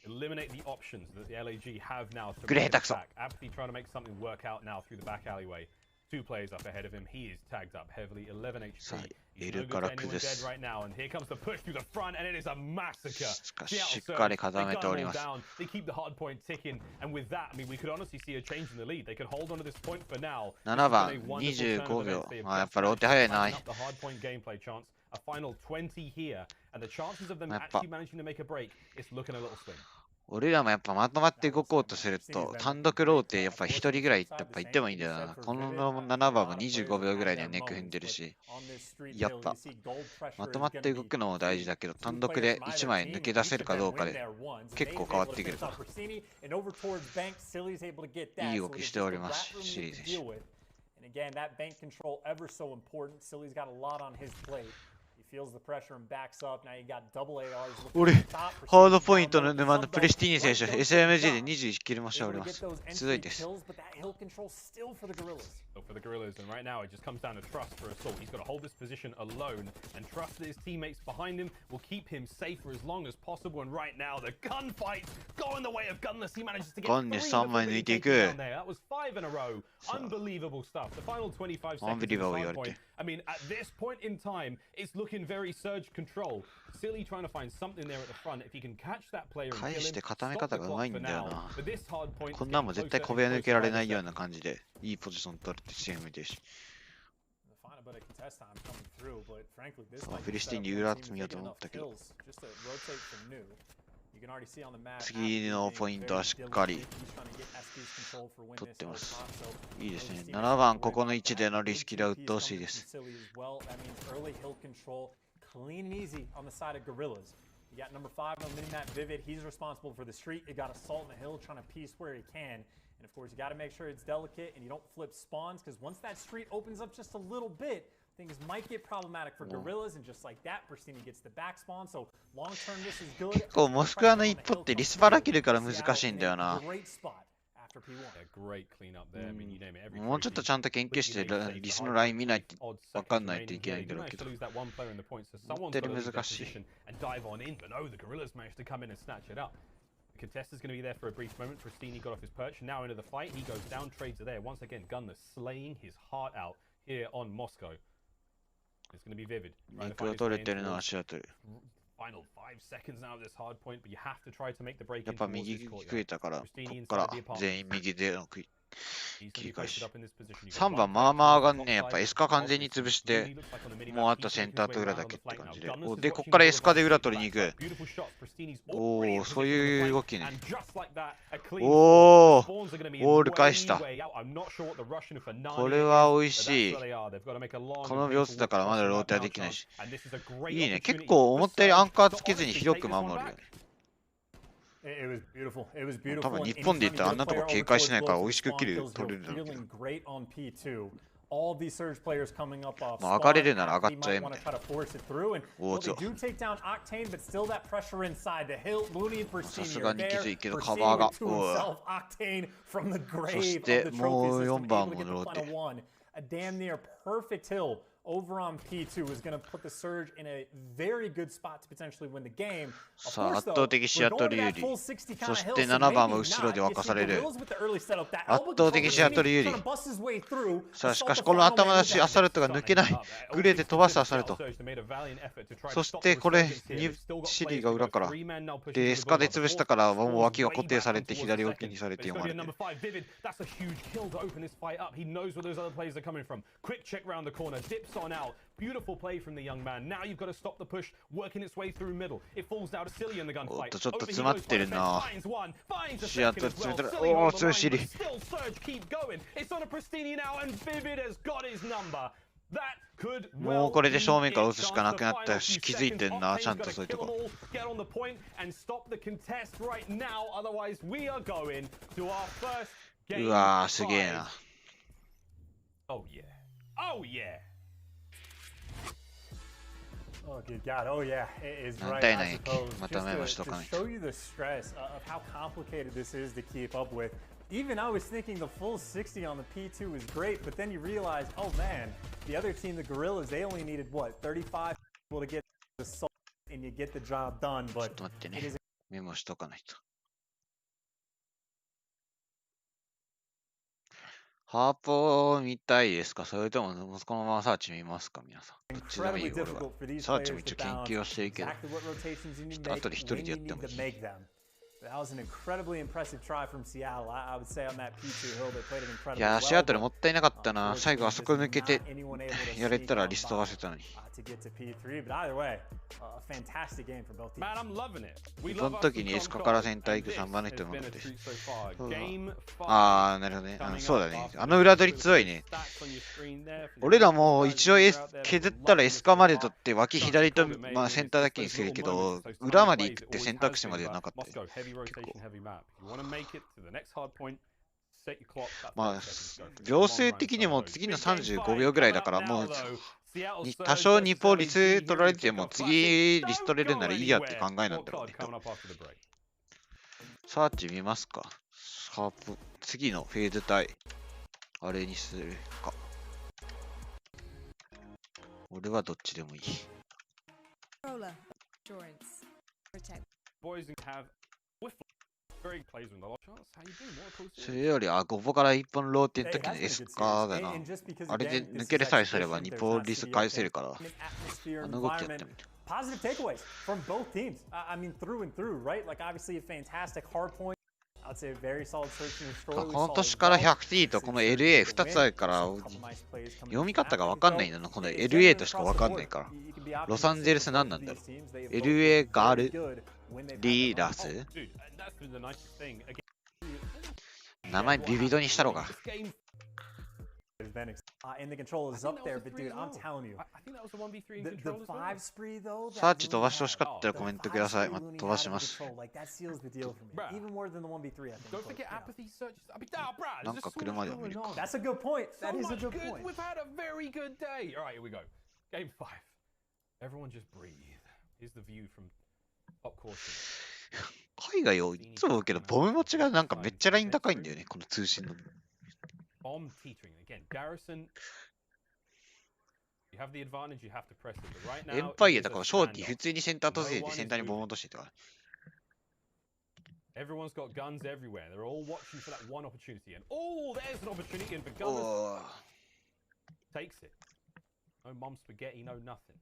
B: Eliminate the options that the LAG have now to
C: Great
B: attack. Apathy trying to make something work out now through the back alleyway. 2 players up ahead of him. He is tagged up heavily. 11 HP. He's no good to anyone dead right now. And here comes the push through the front, and it is a massacre.
C: しかししっかり固めております。
B: They keep the hard point ticking, and with that, I mean, we could honestly see a change in the lead. They could hold on to this point for now.
C: 7番25秒。あ、やっぱローテ早いな。
B: A final 20 here, and the chances of them actually managing to make a break is looking a little slim.
C: 俺らもやっぱまとまって動こうとすると単独ローテやっぱ1人ぐらいやっぱ行ってもいいんだよな。この7番も25秒ぐらいにはネック踏んでるし、やっぱまとまって動くのも大事だけど単独で1枚抜け出せるかどうかで結構変わってくるから。いい動きしております、シリーズ選手。俺、ハードポイントの沼のプレスティーニ選手、SMG で21キルもしております。強いです。
B: For the Gorillas, and right now it just comes down to trust for Assault. He's got to hold this position alone and trust that his teammates behind him will keep him safe for as long as possible. And right now, the gunfights go in the way of Gunless. He manages to get 3 down there. That was 5 in a row. Unbelievable stuff. The final 25 seconds. Point. I mean, at this point in time, it's looking very surge control. Silly trying to find something there at the front. If he can catch that player and kill him,
C: 返して固め方がうまいんだよな。
B: But this hard point
C: こんなんも絶対小部屋抜けられないような感じでいいポジション取るってチームでし。フィリスティンに裏積みようと思ったけど、次のポイントはしっかり取ってます。いいですね。7番ここの位置でのリスキルは鬱陶しいです。
A: You got number 5 on minimap, Vivid. He's responsible for the street. You got Assault on the hill trying to piece where he can. And of course, you got to make sure it's delicate and you don't flip spawns because once that street opens up just a little bit, things might get problematic for Gorillas. And just like that, Pristini gets the back spawn. So long term, this is good.
C: 結構モスクワの一歩ってリスパラ切るから難しいんだよな。もうちょっとちゃんと研究してリスのライン見ないと分かんないといけないんだろうけど、思ったより難しい。
B: Contest is going to be there for a brief moment. Pristini got off his perch. Now into the fight. He goes down, trades are there. Once again, Gunner slaying his heart out here on Moscow. It's going to be Vivid. Final 5 seconds now of this hard point, but you have to try to make the break.
C: やっぱ右食えたから、こっから全員右での切り返し。3番まあまあ上がんね。やっぱエスカ完全に潰して、もうあとセンターと裏だけって感じで。で、こっからエスカで裏取りに行く。おお、そういう動きね。おお、ウォール返した。これは美味しい。この秒数だからまだローテはできないし。いいね。結構思ったよりアンカーつけずに広く守るよね。多分日本で言ったらあんなとこ警戒しないから美味しくキル取れるんだろうけど。上がれるなら上がっちゃえみたいな。おお、強い。さすがにきついけどカバーが。そしてもう4番もローテ。
A: over on P2 is going to put the Surge in a very good spot to potentially win the game.
C: さあ、圧倒的シアトル有利。そして7番も後ろで沸かされる。圧倒的シアトル有利。さあ、しかしこの頭出しアサルトが抜けない。グレーで飛ばすアサルト。そしてこれ、シリが裏から。で、エスカで潰したからもう脇が固定されて左置きにされて読まれて。
B: On out. Beautiful play from the young man. Now you've got to stop the push, working its way through middle. It falls now to Silly in the gunfight.
C: おっとちょっと詰まってるな。シアトル詰めたら、おお、強いシリ。
B: Still Surge keep going. It's on a Pristini now and Vivid has got his number. That could
C: もうこれで正面から打つしかなくなったし、気づいてんな、ちゃんとそういうとこ。
B: Get on the point and stop the contest right now. Otherwise, we are going to our first game.
C: うわー、すげえな。
B: Oh yeah. Oh yeah.
A: Oh, good God. Oh, yeah. It is right, I suppose. Just to show you the stress of how complicated this is to keep up with. Even I was thinking the full 60 on the P2 was great, but then you realize, oh, man, the other team, the Gorillas, they only needed, what, 35 people to get the assault, and you get the job done. But it is...
C: メモしとかないと。ハープを見たいですか？それともこのままサーチ見ますか？皆さん。どっちでもいいよ、俺は。サーチも一応研究はしてるけど、ちょっと後で一人でやってもいい。
A: That was an incredibly impressive try from Seattle. I would say on that P2 hill they played it incredibly well.
C: いや、シアトルもったいなかったな。最後あそこ抜けてやれたらリスト合わせたのに。その時にエスカからセンター行く3番の人もです。ああ、なるほどね。そうだね。あの裏取り強いね。俺らも一応削ったらエスカまで取って脇左と、まあ、センターだけにするけど、裏まで行くって選択肢まではなかった、ね。まあ、秒数的にも次の35秒ぐらいだから、もう多少2ポリス取られても次リス取れるならいいやって考えなんだろうね。サーチ見ますか？ハープ、次のフェーズ帯、あれにするか。俺はどっちでもいい。それより5歩から1本ローテの時のエスカだな。あれで抜けれさえすれば2ポリス返せるから、あの動きやってみて。
A: Positive takeaways from both teams. I mean, through and through, right? Like, obviously, a fantastic hard point. I'd say a very solid search and destroy.
C: この年から 100T とこの LA2 つあるから、読み方が分かんないんだな。この LA としか分かんないから。ロサンゼルス何なんだろう。LA ガールリーラス名前ビビドにしたろうが。サーチ飛ばしてほしかったらコメントください。飛ばします。なんか車でも見るか。海外をいつも思うけど、ボム持ちがなんかめっちゃライン高いんだよね、この通信の。
B: Bomb teetering again. Garrison. You have the advantage. You have to press it. But right now,
C: エンパイアだからショーティー普通にセンター閉じてセンターにボム落としてたから。
B: Everyone's got guns everywhere. They're all watching for that one opportunity. And oh, there's an opportunity. And for Gunners takes it. No mom spaghetti, no nothing.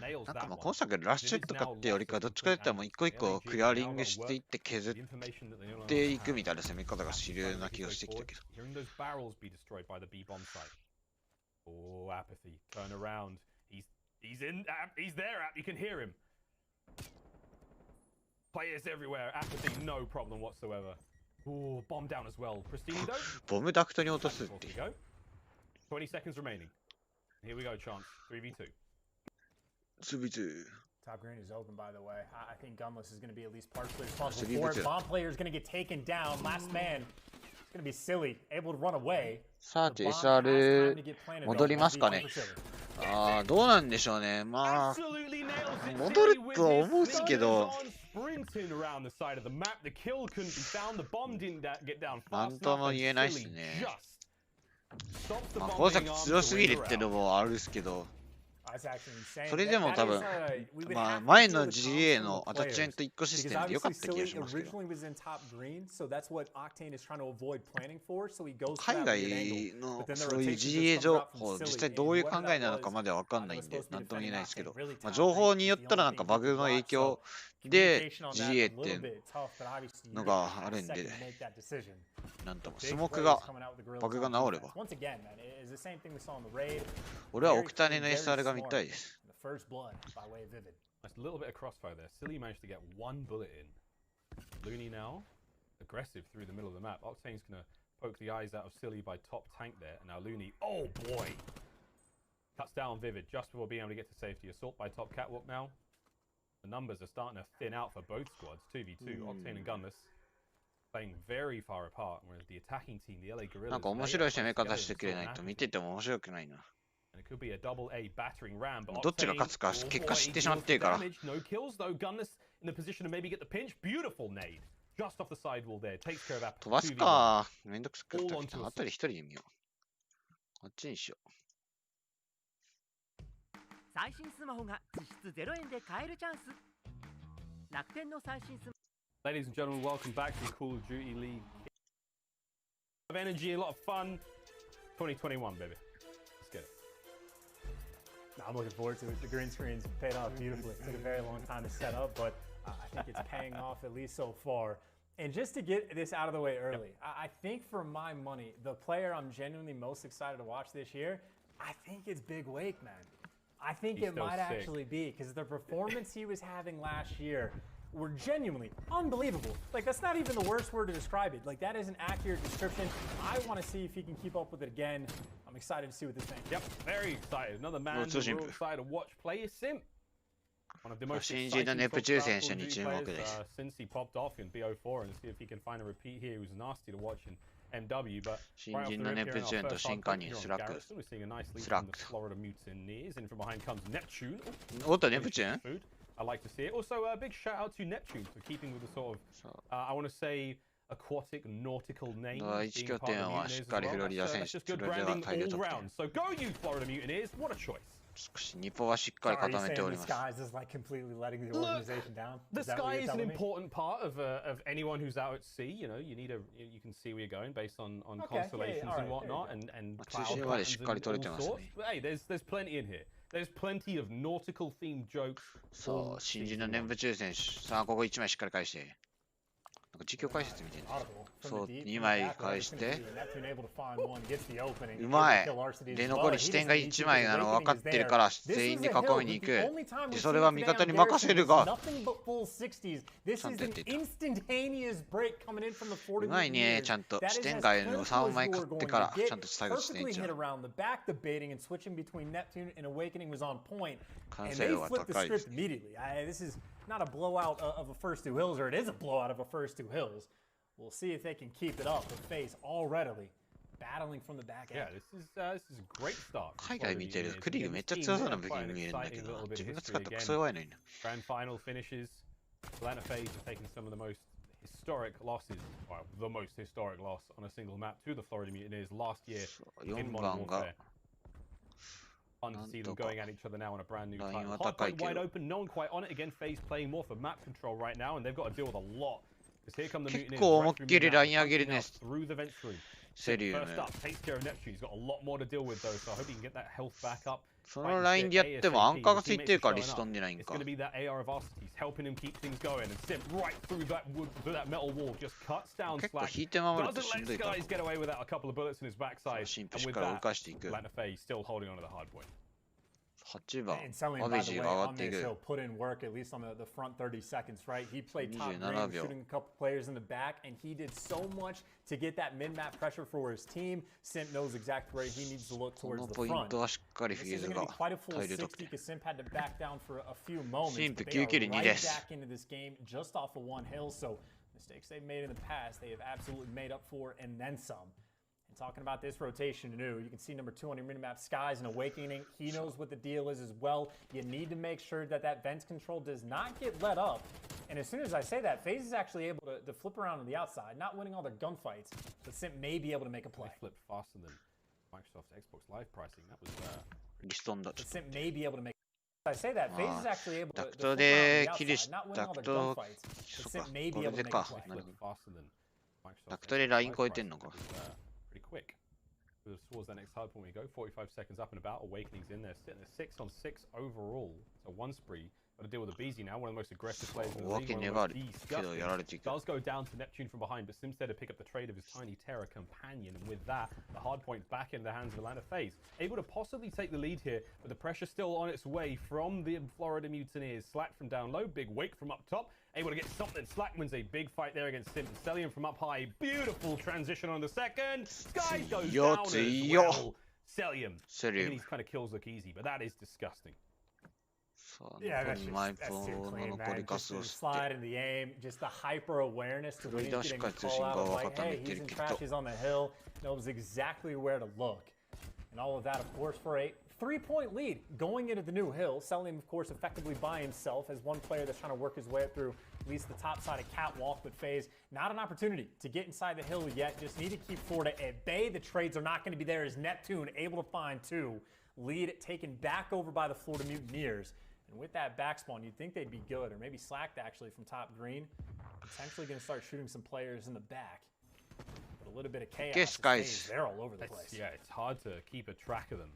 B: なんかまあ今作ラッシュとかってよりかどっちかといったらもう一個一個クリアリングしていって削っていくみたいな攻め方が主流な気がしてきたけど。Oh, apathy. Turn around. He's in. He's there. You can hear him. Players everywhere. Apathy, no problem whatsoever. Oh, bomb down as well. Pristine though.
C: ボムダクトに落とすって。
B: 20 seconds remaining. Here we go, chance. 3v2.
C: 3v2.
A: Top green is open, by the way. I think Gunless is going to be at least partially responsible for it. Bomb player is going to get taken down. Last man. It's going to be silly. Able to run away.
C: さて、SR 戻りますかね。どうなんでしょうね。まあ、戻るとは思うけど、なんとも言えないっすね。まあ、後作強すぎるってのもあるっすけど、それでも多分、まあ、前の GA のアタッチメント1個システムで良かった気がしますけど。海外のそういう GA 情報、実際どういう考えなのかまでは分かんないんで、なんとも言えないですけど、まあ、情報によったらなんかバグの影響で GA っていうのがあるんで、なんともスモークがバグが治れば。俺はオクタネの SR が見たいです。
B: A little bit of crossfire there. Silly managed to get one bullet in. Looney now, aggressive through the middle of the map. Octane's going to poke the eyes out of Silly by top tank there. And now Looney, oh boy! Cuts down Vivid just before being able to get to safety. Assault by top catwalk now. The numbers are starting to thin out for both squads. 2v2, Octane and Gunless playing very far apart. Whereas the attacking team, the LA Guerrillas,
C: なんか面白い攻め方してくれないと見てても面白くないな。
B: And it could be a double A battering ram, but
C: どっちが勝つか結果知ってしまってるから。
B: No kills though. Gunless in the position to maybe get the pinch. Beautiful nade. Just off the sidewall there. Takes care of that.
C: 飛ばすか。めんどくさくなってきた。あとで一人で見よう。こっちにしよう。
D: 最新スマホが実質0円で買えるチャンス。楽天の最新スマホ。
B: Ladies and gentlemen, welcome back to Call of Duty League. Of energy, a lot of fun. 2021, baby. Let's get it.
A: I'm looking forward to it. The green screen's paid off beautifully. It took a very long time to set up, but I think it's paying off at least so far. And just to get this out of the way early, I think for my money, the player I'm genuinely most excited to watch this year, I think it's Big Wake, man. I think it might actually be, because the performance he was having last year were genuinely unbelievable. Like, that's not even the worst word to describe it. Like, that is an accurate description. I want to see if he can keep up with it again. I'm excited to see what this thing.
B: Yep, very excited. Another man we're excited to watch play is Sim. One of the most exciting since he popped off in BO4, and see if he can find a repeat here. He was nasty to watch in MW, but right off the rip here in our first hard point here on Garrison, we're seeing a nice lead from the Florida Mutineers, and from behind comes Neptune. Food. I like to see it. Also, a big shout out to Neptune for keeping with the sort of, I want to say, aquatic nautical name. Being part of the Mutineers as well. That's just good branding all round. So go you Florida Mutineers, what a choice.
C: 日本はしっかり固めております。
B: The sky is an important part of anyone who's out at sea. You know, you can see where you're going based on constellations and whatnot, and cloud patterns and all sorts. But hey, there's plenty in here. There's plenty of nautical themed jokes.
C: そう、新人の念仏中選手。さあ、ここ1枚しっかり返して。なんか実況解説見てる。そう、2枚返して。うまい。で、残り視点が1枚なの分かってるから、全員で囲みに行く。で、それは味方に任せるが。ちゃんとやっていた。うまいね、ちゃんと。視点外の3枚買ってから、ちゃんと最後視点1枚。完成度が高いですね。
A: Not a blowout of a first two hills, or it is a blowout of a first two hills. We'll see if they can keep it up. The face already battling from the back end.
B: Yeah, this is a great start.
C: 海外見てるクリーグめっちゃ強そうな武器に見えるんだけど、自分が使ったクソ弱いのにな。
B: Grand final finishes. Atlanta FaZe have taken some of the most historic losses, well, the most historic loss on a single map to the Florida Mutineers last year in Modern Warfare. Fun to see them going at each other now on a brand new title. Hardpoint wide open, no one quite on it. Again, FaZe playing more for map control right now, and they've got to deal with a lot. Because here come the Mutineers through the vent stream. First up, takes care of Neptune. He's got a lot more to deal with though, so I hope he can get that health back up.
C: そのラインでやってもアンカーがついてるからリストンでないん
B: It's
C: か。
B: going to be that AR of Arcety's helping him keep things going, and Sim right through that wood, through that metal wall, just cuts down Slack. Doesn't let Skies get away without a couple of bullets in his backside, and with that, Atlanta FaZe still holding on to the hard point.
C: 8番、
A: And Selling,
C: ア
A: by
C: ベ
A: the
C: ジ
A: way,
C: が上がっ
A: on
C: てい
A: this,
C: く。
A: he'll put in work at least on the front 30 seconds, right? He played top
C: 27
A: green,
C: 秒。
A: shooting a couple players in the back, and he did so much to get that mid-map pressure for his team. Simp knows exactly where he needs to look
C: こ
A: towards
C: の
A: the
C: ポイン
A: front.
C: トはしっかり
A: This
C: フィー
A: isn't
C: ズ
A: going
C: が
A: to be quite a full
C: 大量得
A: 60
C: 点。
A: because Simp had to back down for a few moments.
C: Simp
A: But they are
C: 9キル2
A: right
C: です。
A: back into this game just off of one hill, so mistakes they've made in the past, they have absolutely made up for and then some. And talking about this rotation new, you can see number 2 on your minimap, Skies and Awakening. He knows what the deal is as well. You need to make sure that that vent control does not get let up. And as soon as I say that, FaZe is actually able to flip around on the outside, not winning all their gunfights, but Simp may be able to make a play.
B: They flipped faster than Microsoft's Xbox Live pricing. That was
C: リストンだ。
A: But Simp may be able to make. I say that FaZe is actually able to flip
C: ダクト
A: around on
C: で
A: the
C: キル
A: outside,
C: し
A: not winning
C: ダ
A: all
C: ク
A: their
C: ト
A: gunfights,
C: そ
A: but
C: っか
A: Simp may
C: こ
A: be
C: れ
A: able to
C: で
A: make a
C: か
A: play.
C: なるほど
B: faster than Microsoft's
C: ダクトでライン超えてんのか
B: pretty quick. Towards that next hard point we go. 45 seconds up and about. Awakening's in there, sitting at 6 on 6 overall. So one spree. Got to deal with the BZ now, one of the most aggressive players in the league. One of the most disgusting. Does go down to Neptune from behind, but Sim's there to pick up the trade of his Tiny Terror companion. And with that, the hard point back in the hands of Atlanta FaZe. Able to possibly take the lead here, but the pressure still on its way from the Florida Mutineers. Slack from down low, big wake from up top. Able to get something. Slack wins a big fight there against Sim. Stellium from up high. Beautiful transition on the second. Sky goes down as well. Stellium. These kind of kills look easy, but that is disgusting.
A: Yeah, that's too clean, man. Just the slide and the aim, just the hyper awareness to when he's getting a call out of like, hey, he's in trash, he's on the hill, knows exactly where to look. And all of that, of course, for a 3-point lead going into the new hill. Selling, of course, effectively by himself as one player that's trying to work his way up through at least the top side of Catwalk, but FaZe, not an opportunity to get inside the hill yet. Just need to keep Florida at bay. The trades are not going to be there as Neptune able to find 2. Lead taken back over by the Florida Mutineers. And with that backspawn, you'd think they'd be good, or maybe slacked actually from top green. Potentially going to start shooting some players in the back. But a little bit of chaos.
C: Guys,
A: they're all over the place.
B: Yeah, it's hard to keep a track of them.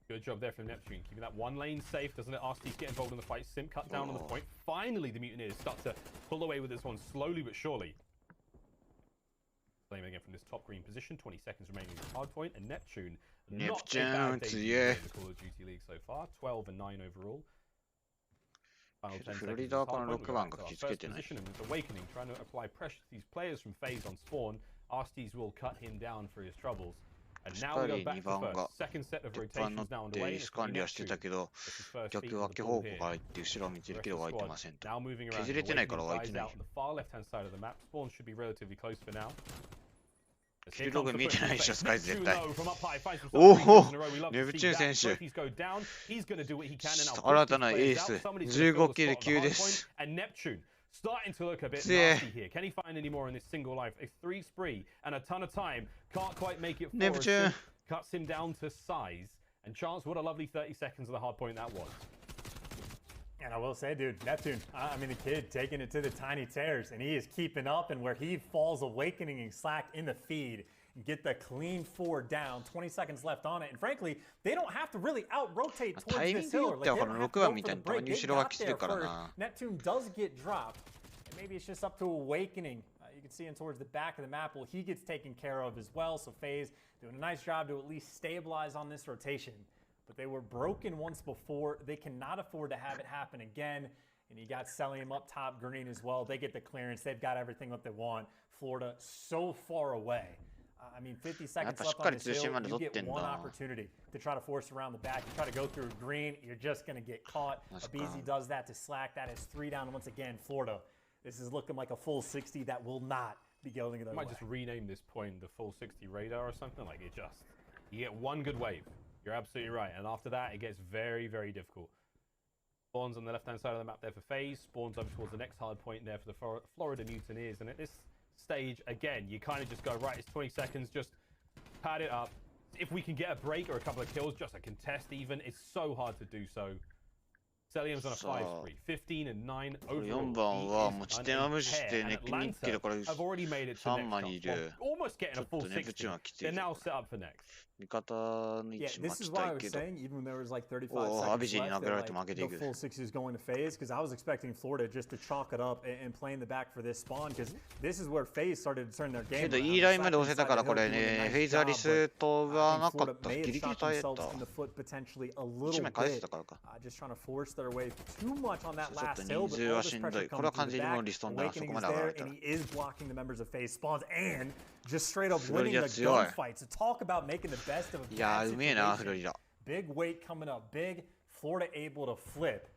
B: Good job there from Neptune, keeping that one lane safe. Doesn't let Arcety's get involved in the fight. Sim cut down on the point. Finally, the Mutineers start to pull away with this one slowly but surely. Playing again from this top green position. 20 seconds remaining in the hard point, and Neptune. Not a bad debut in the Call of Duty League so far. 12 and 9 overall. Final 10 seconds. First position and with Awakening trying to apply pressure to these players from FaZe on spawn. Arcety's will cut him down for his troubles. And now we go back to first. Second set of rotations now underway.
C: 管理はしてたけど、逆分け方向から行って後ろを見てるけど湧いてませんと。削れてないから湧いてない。
B: Spawn should be relatively close for now.
C: キルログ見てないでしょ、スカイズ絶対。おお、ネプチューン選手。新たなエース、15キル9です。
B: Starting to look a bit nasty here. Can he find any more in this single life? A 3 spree and a ton of time. Can't quite make it forward. Cuts him down to size. And Chance, what a lovely 30 seconds of the hard point that was.
A: And I will say, dude, Neptune, I mean, the kid taking it to the Tiny Terrors, and he is keeping up, and where he falls Awakening and Slack in the feed, get the clean 4 down, 20 seconds left on it, and frankly, they don't have to really out-rotate towards this hill. Like, they don't have to go for the break. They got there first. Neptune does get dropped, and maybe it's just up to Awakening. You can see him towards the back of the map. Well, he gets taken care of as well, so FaZe doing a nice job to at least stabilize on this rotation. But they were broken once before. They cannot afford to have it happen again. And you got Cdl up top green as well. They get the clearance. They've got everything that they want. Florida so far away. I mean, 50 seconds left on this hill. You get one opportunity to try to force around the back. You try to go through green. You're just going to get caught. Abizi does that to Slack. That is 3 down once again. Florida, this is looking like a full 60 that will not be going their way.
B: I might just rename this point the full 60 radar or something. Like, it just, you get one good wave. You're absolutely right. And after that, it gets very, very difficult. Spawns on the left-hand side of the map there for FaZe. Spawns over towards the next hard point there for the Florida Mutineers. And at this stage, again, you kind of just go, right, it's 20 seconds, just pad it up. If we can get a break or a couple of kills, just a contest even, it's so hard to do so. Celium's on a 5 spree, 15 and 9 overall.
C: 4番はもう地点は無視してネックに行ってるから3枚にいる。
B: almost getting a full
C: ちょっとネプチューンはきつい。
B: they're now set up for next.
C: 味方の位置待ちたいけど。
A: ア
C: ビジに投げられて負けていく。
A: The full 60 is going to FaZe because I was expecting Florida just to chalk it up and play in the back for this spawn because this is where FaZe started to turn their game.
C: けどいいラインまで押せたからこれね、フェイズアリストがなかった。ギリギリ耐えた。1枚返せたからか。
A: just trying to force their way too much on that
C: ちょっ
A: last
C: と
A: hill,
C: 人
A: but
C: 数
A: all
C: は
A: this
C: しんど
A: pressure
C: い。これは
A: comes
C: 完
A: to
C: 全
A: the
C: にもう
A: back.
C: リストンだな。そ
A: Awakening
C: こま
A: is
C: で上がられ
A: there,
C: た。
A: and he is blocking the members of FaZe spawns and just straight up winning the gunfight. So talk about making the best of a
C: いやー、うめえな、フ
A: situation.
C: ロリダ。
A: Big weight coming up, big. Florida able to flip.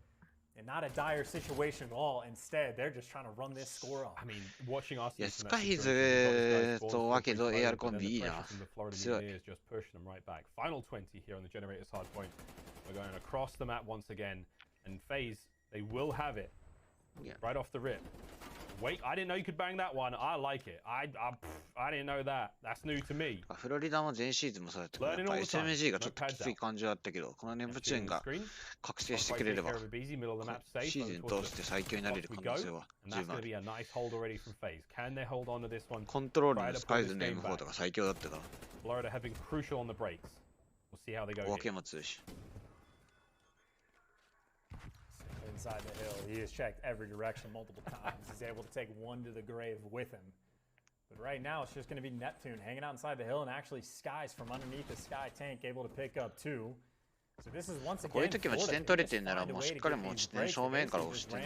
A: And not a dire situation at all. Instead, they're just trying to run this score off.
B: I mean, watching us.
C: いや、スカイズとわけど AR コンビいいな。強い。
B: Just pushing them right back. Final 20 here on the Generators hard point. We're going across the map once again. And FaZe, they will have it.
C: Yeah.
B: Right off the rip. Wait, I didn't know you could bang that one. I like it. I didn't know that. That's new to me.
C: フロリダも前シーズンもそうだったけど、やっぱ SMG がちょっときつい感じはあったけど、このネプチューンが覚醒してくれれば、シーズン通して最強になれる可能性は十分ある。コントロールのスカイズの M4 とか最強だったから。
B: Florida have been crucial on the breaks. We'll see how they go.
C: 大剣も強いし。
A: Inside the hill, he has checked every direction multiple times. He's able to take one to the grave with him. But right now, it's just going to be Neptune hanging out inside the hill, and actually Skies from underneath the Sky tank able to pick up 2. So this is once again
C: こういう時も地点取れてんならもうしっかりもう地点正面から押してんの。ネ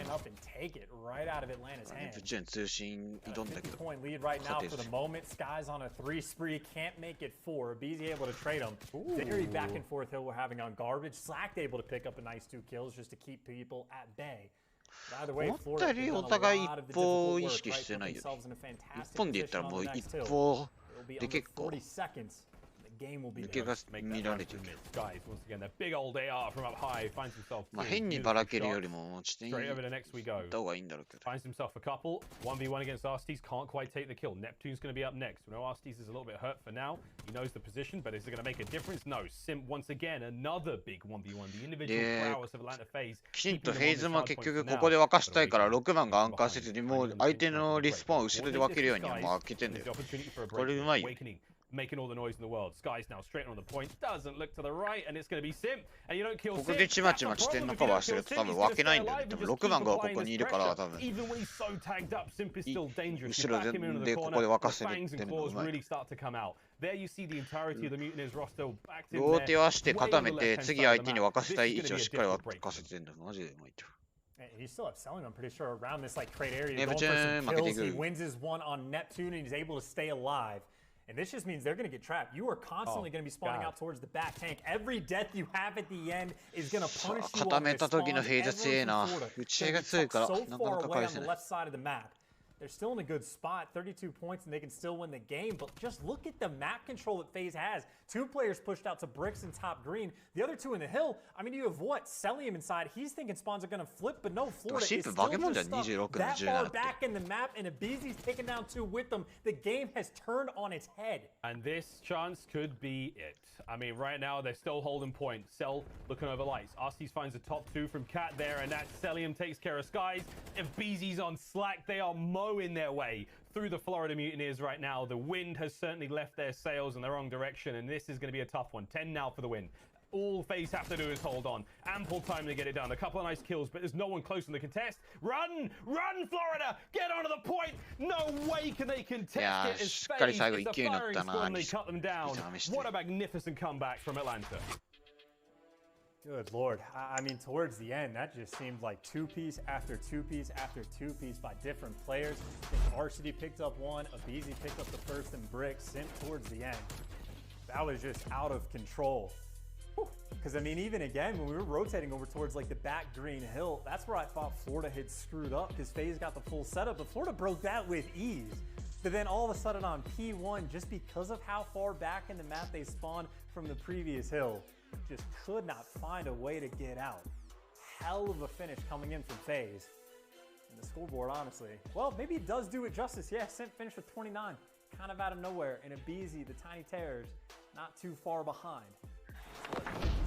C: プチューン通信挑んだけど。
A: point lead right now for the moment. Skies on a 3 spree, can't make it 4. BZ able to trade him. Very back and forth hill we're having on garbage. Slacked able to pick up a nice 2 kills just to keep people at bay. Either way, Florida has done a lot of the difficult work, right? Put themselves in a fantastic position on the next hill. It will be under 40 seconds. Game will be there.
C: 見られてる。
B: Guys, once again, that big old AR from up high finds himself.
C: まあ変にばらけるよりも地点に
B: Straight
C: 行
B: over to next we go.
C: った方がいいんだろうけど。
B: Finds himself a couple. 1v1 against Arstes. Can't quite take the kill. Neptune's going to be up next. We know Arstes is a little bit hurt for now. He knows the position, but is it going to make a difference? No. Simp once again. Another big 1v1. The individual prowess of Atlanta FaZe.
C: きちんとフェイズも結局ここで沸かしたいから6番がアンカーせずにもう相手のリスポーンを後ろで分けるようにもう開けてんだよ。これうまいよ。
B: Making all the noise in the world. Sky's now straight on the point. Doesn't look to the right, and it's going to be Simp. And you don't kill Simp.
C: ここでちまちま地点のカバーしてると多分分けないんだよね。多分6番がここにいるから多分。
B: Even when he's so tagged up, Simp is still dangerous.
C: 後ろでここで沸かせるっていうのがうまい。
B: Really start to come out. There you see the entirety of the Mutineers roster backed in
C: 両
B: there.
C: 手をして固めて次相手に沸かせたい位置をしっかり沸かせてんだ。マジでうまいと。
A: He's still up selling, I'm pretty sure, around this like trade area.
C: Yeah,
A: Going
C: but
A: for some kills. He wins his one on Neptune, and he's able to stay alive. And this just means they're going to get trapped. You are constantly going to be spawning out towards the back tank. Every death you have at the end is going to punish you on this spawn. Everyone from Florida, so far away on the left side of the map. They're still in a good spot, 32 points, and they can still win the game. But just look at the map control that FaZe has. 2 players pushed out to bricks and top green. The other 2 in the hill. I mean, you have what? Celium inside. He's thinking spawns are going to flip, but no, Florida is still just stuck that far back in the map, and Abizi's taken down 2 with them. The game has turned on its head.
B: And this chance could be it. I mean, right now, they're still holding point. Cell looking over lights. Arstes finds the top 2 from Cat there, and that Celium takes care of Skies. If BZ's on slack, they are mowing their way through the Florida Mutineers right now. The wind has certainly left their sails in the wrong direction, and this is going to be a tough one. 10 now for the win. All FaZe have to do is hold on. Ample time to get it done. A couple of nice kills, but there's no one close in the contest. Run! Run, Florida! Get onto the point! No way can they contest it as FaZe. It's a firing squad and they cut them down. What a magnificent comeback from Atlanta.
A: Good Lord. I mean, towards the end, that just seemed like 2-piece after 2-piece after 2-piece by different players. I think Varsity picked up 1, Abizi picked up the first, and Brick Simp towards the end. That was just out of control. Because, I mean, even again, when we were rotating over towards, like, the back green hill, that's where I thought Florida had screwed up because FaZe got the full setup, but Florida broke that with ease. But then all of a sudden on P1, just because of how far back in the map they spawned from the previous hill, just could not find a way to get out. hell of a finish coming in from FaZe. And the scoreboard, honestly, well, maybe it does do it justice. Yeah, Simp finished with 29, kind of out of nowhere. And Abizi, the Tiny Terrors, not too far behind. So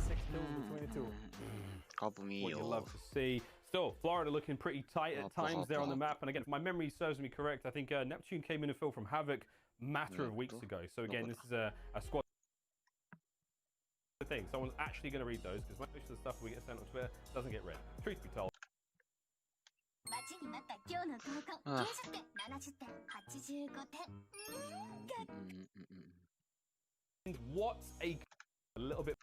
A: 56 kills between the two.
B: What you love to see. Still, Florida looking pretty tight at times there on the map. And again, if my memory serves me correct, I think Neptune came in and filled from Havoc a matter of weeks ago. So again, this is a squad thing. Someone's actually going to read those, because most of the stuff we get sent on Twitter doesn't get read. Truth be told. And what's a little bit.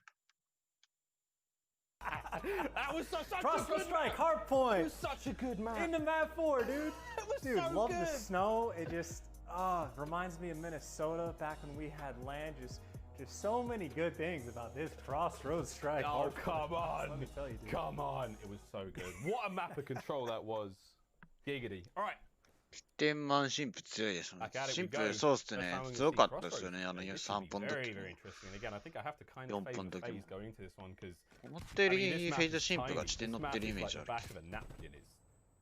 B: That was such a good
A: strike, hard point.
B: It was such a good match.
A: In the map 4, dude. Dude,
B: so
A: love
B: good.
A: the snow. It just reminds me of Minnesota back when we had land. Just so many good things about this crossroads strike.
B: Oh, come on.
A: Let me tell you, dude.
B: Come on. It was so good. What a map of control that was. Giggity. All right.
C: 天満神父強いですね。神父そうっすね。強かったですよね。3本の時。4本の時も。思ったよりフェイズ神父が地点乗ってるイメージある。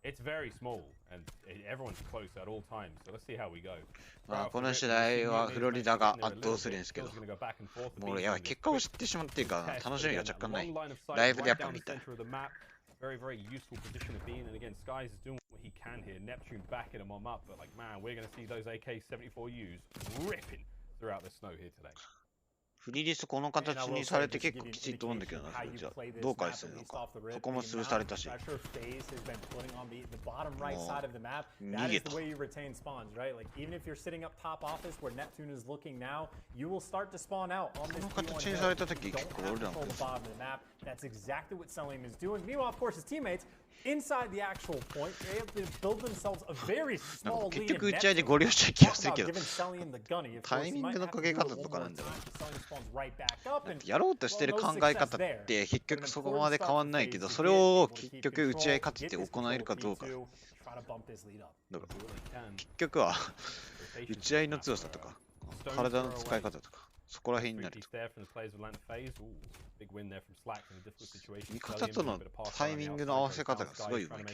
B: It's very small and everyone's close at all times. So let's see how we go.
C: まあこの試合はフロリダが圧倒するんですけど、もうやばい結果を知ってしまっているから楽しみが若干ない。ライブでやっぱ見たい。
B: Very, very useful position to be in, and again, Skies is doing what he can here. Neptune backing him up, but like, man, we're going to see those AK-74Us ripping throughout the snow here today.
C: フリーリスこの形にされて結構きついと思うんだけどな、じゃあどう返すのか。そこも潰されたし。もう逃げた。この形にされた時結構俺らも。
A: That's exactly what Celium is doing. Meanwhile, of course, his teammates inside the actual point, they have to build themselves a very small lead.
C: 結局打ち合いでゴリ押した気がするけど、タイミングのかけ方とかなんだろう。やろうとしてる考え方って結局そこまで変わんないけど、それを結局打ち合い勝って行えるかどうか。だから結局は打ち合いの強さとか、体の使い方とか。そこら辺になると。味方とのタイミングの合わせ方がすごい上手い。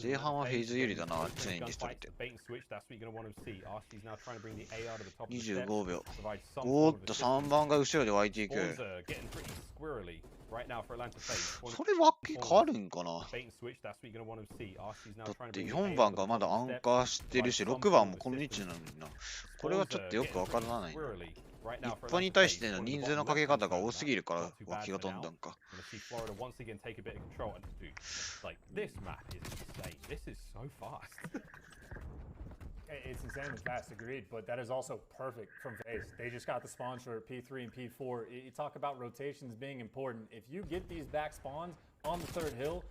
C: 前半はフェイズ有利だな、常にリスト見て。25秒。おーっと3番が後ろで湧いていく。それわけ変わるんかな。だって4番がまだアンカーしてるし、6番もこの位置なのにな。これはちょっとよくわからない。一本に対しての人数のかけ方が多すぎるから脇が飛んだんか。
A: It's insanely fast, agreed, but that is also perfect from FaZe. They just got the spawns for P3 and P4. You talk about rotations being important. If you get these back spawns on the third hill,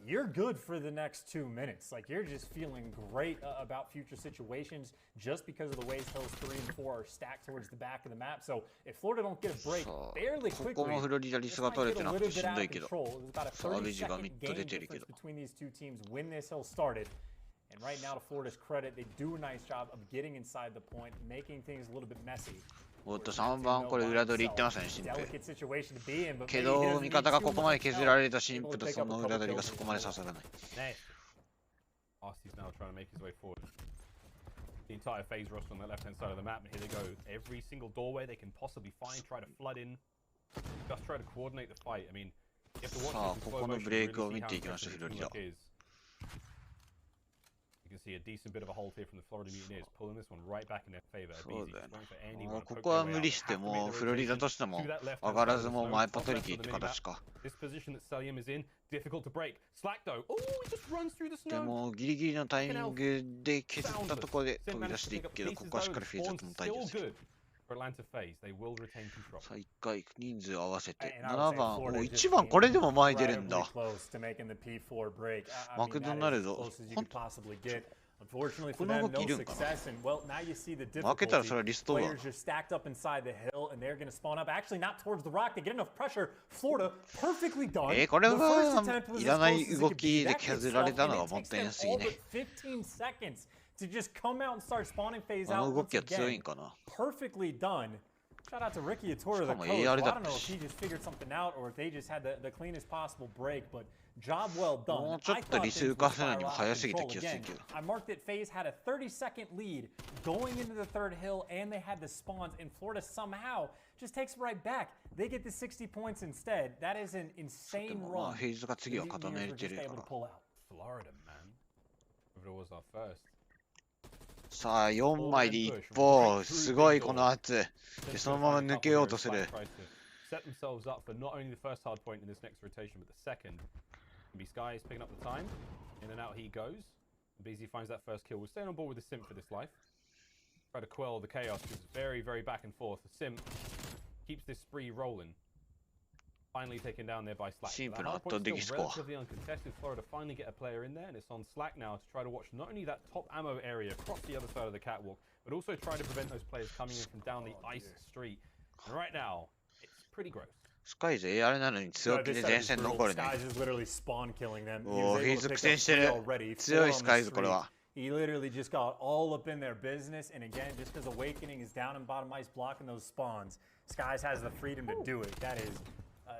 A: you're good for the next 2 minutes. Like, you're just feeling great about future situations just because of the ways hills 3 and 4 are stacked towards the back of the map. So if Florida don't get a break fairly quickly,
C: ここもフロリダリスが取れてなくてしんどいけど、
A: It was about a 30-second game difference between these two teams when this hill started. And right now, to Florida's credit, they do a nice job of getting inside the point, making things a little bit messy.
C: おっと3番これ裏取りいってますね、神父。けど味方がここまで削られた神父とその裏取りがそこまで刺さらない。
B: The entire phase roster on the left-hand side of the map, and here they go. Every single doorway they can possibly find, try to flood in, just try to coordinate the fight. I mean, if the watch is slow motion, really see how is. You can see a decent bit of a hold here from the Florida Mutineers, pulling this one right back in their favor.
C: ここは無理してもフロリダとしても上がらずも前パトリキーって形か。でもギリギリのタイミングで削ったところで飛び出していくけど、ここはしっかりフェイズとの対決。さあ1回人数合わせて7番、お1番これでも前出るんだ。マクドナルド。この動きいるんかな。負けたらそれはリストだ。これはいらない動きで削られたのがもったいなすぎね。
A: to just come out and start spawning phase out once again. Perfectly done. Shout out to Ricky Atora, the coach. Well, I don't know if he just figured something out or if they just had the cleanest possible break, but job well done. I marked that FaZe had a 30-second lead going into the third hill, and they had the spawns, and Florida somehow just takes it right back. They get the 60 points instead. That is an insane run. Able to pull out.
B: Florida, man. If it was our first.
C: さあ4枚で一方、すごいこの圧でそのまま抜けようとする。
B: Set themselves up for not only the first hard point in this next rotation, but the second. B Sky is picking up the time. In and out he goes. BZ finds that first kill. We're staying on board with the Simp for this life. Try to quell the chaos because it's very, very back and forth. The Simp keeps this spree rolling. Finally taken down there by Slack. That hard point is still relatively uncontested. Florida finally get a player in there, and it's on Slack now to try to watch not only that top ammo area across the other side of the catwalk, but also try to prevent those players coming in from down the ice street. And right now, it's pretty gross.
C: Skies あれなのに強気で前線残るね。おお、フィーズ苦戦してる。強いスカイズこれは。
A: He literally just got all up in their business, and again, just because Awakening is down in bottom ice blocking those spawns, Skies has the freedom to do it. That is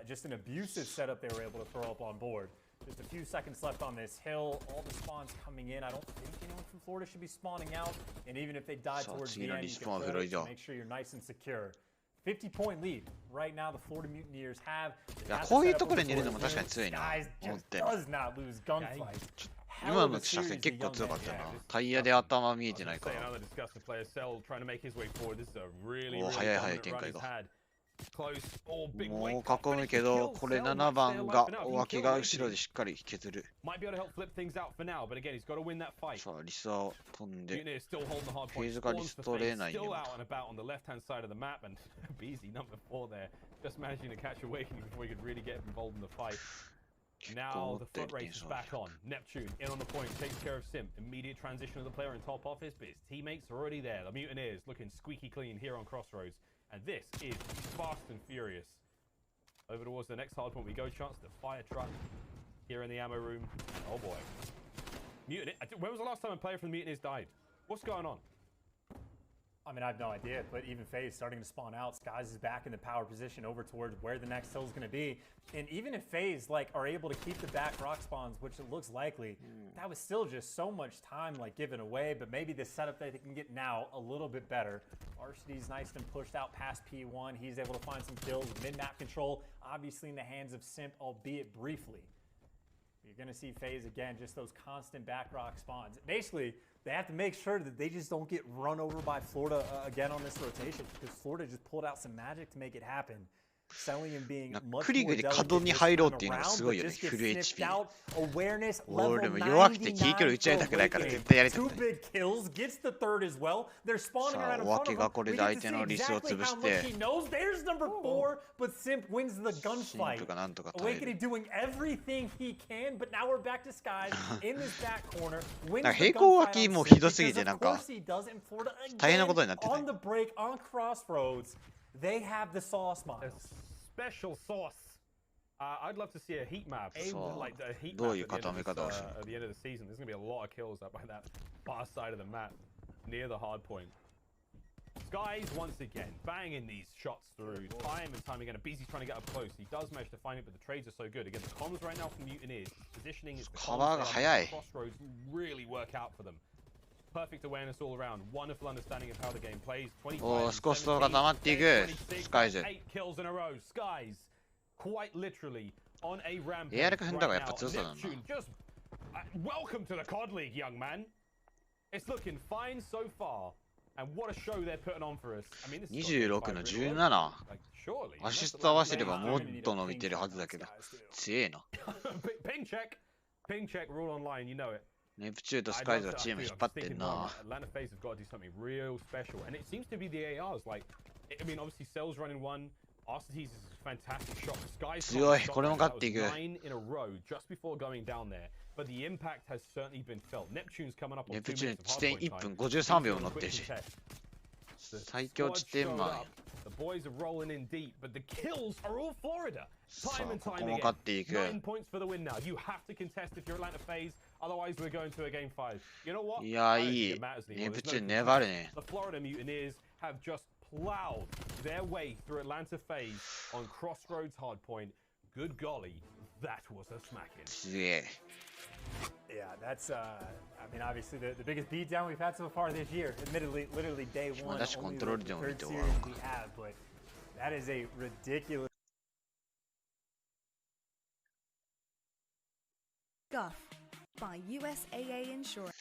A: just an abusive setup they were able to throw up on board. Just a few seconds left on this hill. All the spawns coming in. I don't think anyone from Florida should be spawning out. And even if they die towards the end, you can throw it to make sure you're nice and secure. 50-point lead right now the Florida Mutineers have.
C: いや、こういうところに入れるのも確かに強いな。思って。今の車線結構強かったな。タイヤで頭見えてないから。おお、早い早い展開が。もう囲むけど、これ7番が脇が後ろでしっかり削る。さあ、リサを飛んで、フェーズがリストレーないよ。
B: Now the foot race is back on. Neptune in on the point, takes care of Simp. Immediate transition of the player in top office, but his teammates are already there. The Mutineers looking squeaky clean here on Crossroads. And this is fast and furious. Over towards the next hard point we go. Chance the fire truck here in the ammo room. And oh boy. Mutineer. When was the last time a player from the Mutineers died? What's going on?
A: I mean, I have no idea, but even FaZe starting to spawn out. Skies is back in the power position over towards where the next hill is going to be. And even if FaZe are able to keep the back rock spawns, which it looks likely, that was still just so much time given away. But maybe the setup that they can get now a little bit better. Varsity's nice and pushed out past P1. He's able to find some kills. Mid-map control, obviously in the hands of Simp, albeit briefly. You're going to see FaZe again, just those constant back rock spawns. Basically, they have to make sure that they just don't get run over by Florida again on this rotation, because Florida just pulled out some magic to make it happen. Selling being much more delicate this time around, but just get sniffed out. Awareness level 99. 2 big kills, gets the third as well. They're spawning around in front of him. We get to see exactly how much he knows. There's number 4, but Simp wins the gunfight. Awakening doing everything he can, but now we're back to Skies in this back corner. Wins the gunfight on Simp, because of course he does, and Florida again on the break on Crossroads. They have the sauce, Miles.
B: Special sauce. I'd love to see a heat map. Like a heat map at the end of the season. There's going to be a lot of kills up by that far side of the map near the hard point. Skies once again banging these shots through time and time again. Beezy's trying to get up close. He does manage to find it, but the trades are so good. Again, the comms right now from Mutineers. Positioning is the Crossroads really work out for them. Perfect awareness all around. Wonderful understanding of how the game plays.
C: 8
B: kills in a row. Skies, quite literally on a rampage. Neptune, just welcome to the COD League, young man. It's looking fine so far, and what a show they're putting on for us. I mean, this is
C: 26の17。アシスト合わせればもっと伸びてるはずだけど、強えな。
B: Ping check, rule online, you know it.
C: ネプチューンとスカイズがチーム引っ張ってんな。
B: Atlanta FaZe have got to do something real special, and it seems to be the ARs. Like, I mean, obviously, Cell's running one. Arcites is a fantastic shot. Sky's
C: 強い、これも勝っていく。
B: 9 in a row just before going down there, but the impact has certainly been felt. Neptune's coming up on 2 minutes of hard point time.
C: ネプチューン地点1分53秒乗ってるし。最強地点前。
B: The boys are rolling in deep, but the kills are all Florida. Time and time again. 9 points for the win now. You have to contest if you're Atlanta FaZe. Otherwise, we're going to a game 5. You know what?
C: いや、
B: I don't
C: い
B: think
C: い
B: it matters anymore.
C: ネプ
B: There's
C: チューン
B: no
C: 粘るね
B: The Florida Mutineers have just plowed their way through Atlanta phase on Crossroads Hardpoint. Good golly, that was a smacking.
C: すげえ
A: Yeah, that's, I mean, obviously the biggest beatdown we've had so far this year. Admittedly, literally day one,
C: that's
A: only
C: control
A: the
C: でも
A: third
C: 見て終
A: series
C: わるか
A: we have, but that is a ridiculous.
E: Guff by USAA Insurance.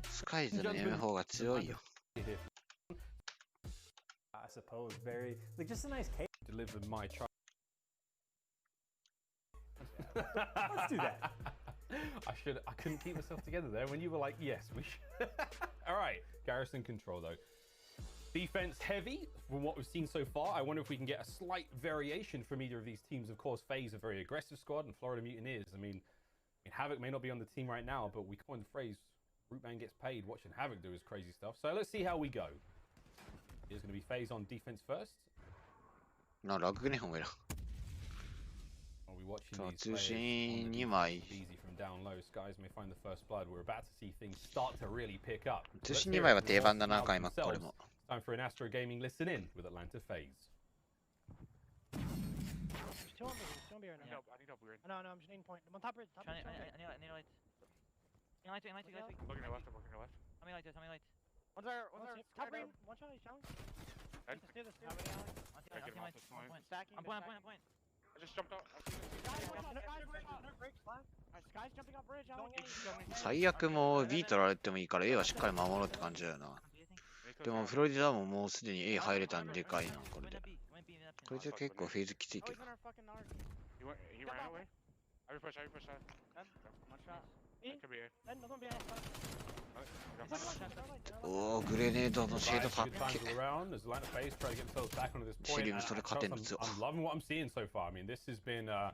C: スカイズの M 方が強いよ
A: I suppose very, like, just a nice cake.
B: Delivered my child.
A: Let's do that.
B: I couldn't keep myself together there when you were like, yes, we should. All right, Garrison control though. Defense heavy from what we've seen so far. I wonder if we can get a slight variation from either of these teams. Of course, FaZe a very aggressive squad and Florida Mutineers. I mean, Havoc may not be on the team right now, but we coined the phrase, Rootman gets paid. Watching Havoc do his crazy stuff. So let's see how we go. Here's going to be FaZe on defense first.
C: なラグねお前ら
B: Are we watching
C: さあ
B: these
C: 通
B: players
C: 信
B: on the
C: 2枚
B: defense? Easy from down low. Skies may find the first blood. We're about to see things start to really pick up.
C: 通
B: Let's
C: 信
B: hear
C: 2
B: it
C: 枚は
B: from
C: 定
B: the
C: 番だな
B: Wolves
C: 開幕これ
B: themselves.
C: も
B: Time for an Astro Gaming listen in with Atlanta FaZe.
F: Still on B right now. I need help. Weird. No, I'm just needing point. I'm on top bridge. Top bridge.
G: I need light. Light.
F: Looking to left. I'm looking to left.
G: Tell me light.
F: One's there.
G: Top
F: Green.
G: green.
F: One shot. He's showing.
G: How many light?
F: Stacking.
G: I'm point.
F: I just jumped out. Sky's jumping up bridge. Going in.
C: 最悪もう B 取られてもいいから A はしっかり守ろうって感じだよなでもフロリダももうすでに A 入れたんでかいなこれでこれじゃ結構フェーズきついけど
F: He ran away. I repush that. One shot. Could be A.
C: おおグレネードのシェードたっ
B: Good times
C: け
B: all around as Atlanta FaZe try to get themselves back onto this point.
C: Sheriff
B: And
C: それ勝てんの
B: I'm
C: 強
B: loving what I'm seeing so far. I mean, this has been a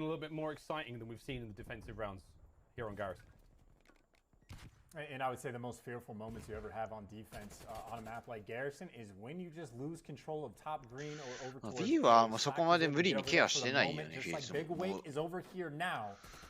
B: little bit more exciting than we've seen in the defensive rounds here on Garrison.
A: And I would say the most fearful moments you ever have on defense on a map like Garrison is when you just lose control of top green or over towards
C: B はもうそこまで無理にケアしてないよねフェー
A: just
C: ズ
A: like big
C: も
A: weight is over here now.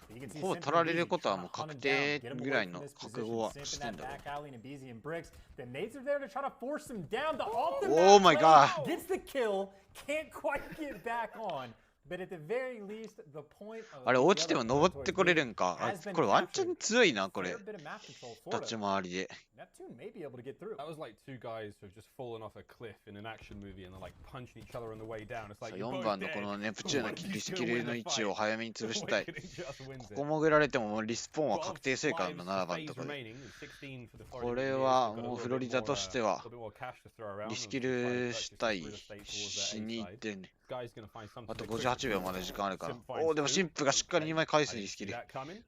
A: You can see
C: ほぼ
A: Simp
C: 取ら
A: and
C: れる
A: Beezy
C: ことはもう
A: trying to
C: 確
A: hunt him
C: 定
A: down, get him
C: ぐ
A: away
C: らい
A: from
C: の
A: this
C: 覚悟は
A: position.
C: し
A: Simp
C: て
A: in
C: ん
A: that
C: だろ
A: back alley and Beezy and Bricks. The nades are there to try to force him down. The off the
C: Oh my God.
A: Gets the kill. Can't quite get back on. But at the very least, the point of
C: あれ落ちても登ってこれるんかあこれワンチャン強いなこれ
A: fair bit of map control
C: 立
A: for
C: ち
A: them.
C: 回りで
A: Neptune may be able to get through.
B: That was like two guys who have just fallen off a cliff in an action movie and they're like punching each other on the way down. It's like
C: 4
B: you're
C: 番
B: both
C: のこ
B: dead.
C: のネプチューンの
B: One of
C: リ
B: you
C: ス
B: still
C: キル
B: win
C: の
B: the
C: 位置を
B: fight.
C: 早めに潰したい
B: Wicked just wins
C: こ
B: it.
C: こ潜られてもリスポーンは確定成果
B: 12
C: の
B: for
C: 7番
B: FaZe
C: とかで
B: remaining, 16 for the
C: こ
B: Florida
C: れ
B: Mutineers.
C: は
B: Got a
C: もう
B: little
C: フロ
B: bit
C: リダ
B: more,
C: としては
B: a little bit more cash to throw around
C: リ
B: and
C: スキ
B: try to
C: ル
B: purchase
C: したい
B: real estate towards
C: し
B: their
C: に
B: A
C: 行っ
B: side.
C: てね
B: Guy's gonna find something
C: あと
B: to quickly
C: 58秒まで
B: do.
C: 時間あるから
B: Simp finds
C: おおでも
B: two.
C: 神父がしっかり2枚返す
B: I
C: リ
B: didn't
C: スキ
B: see
C: ル
B: that coming.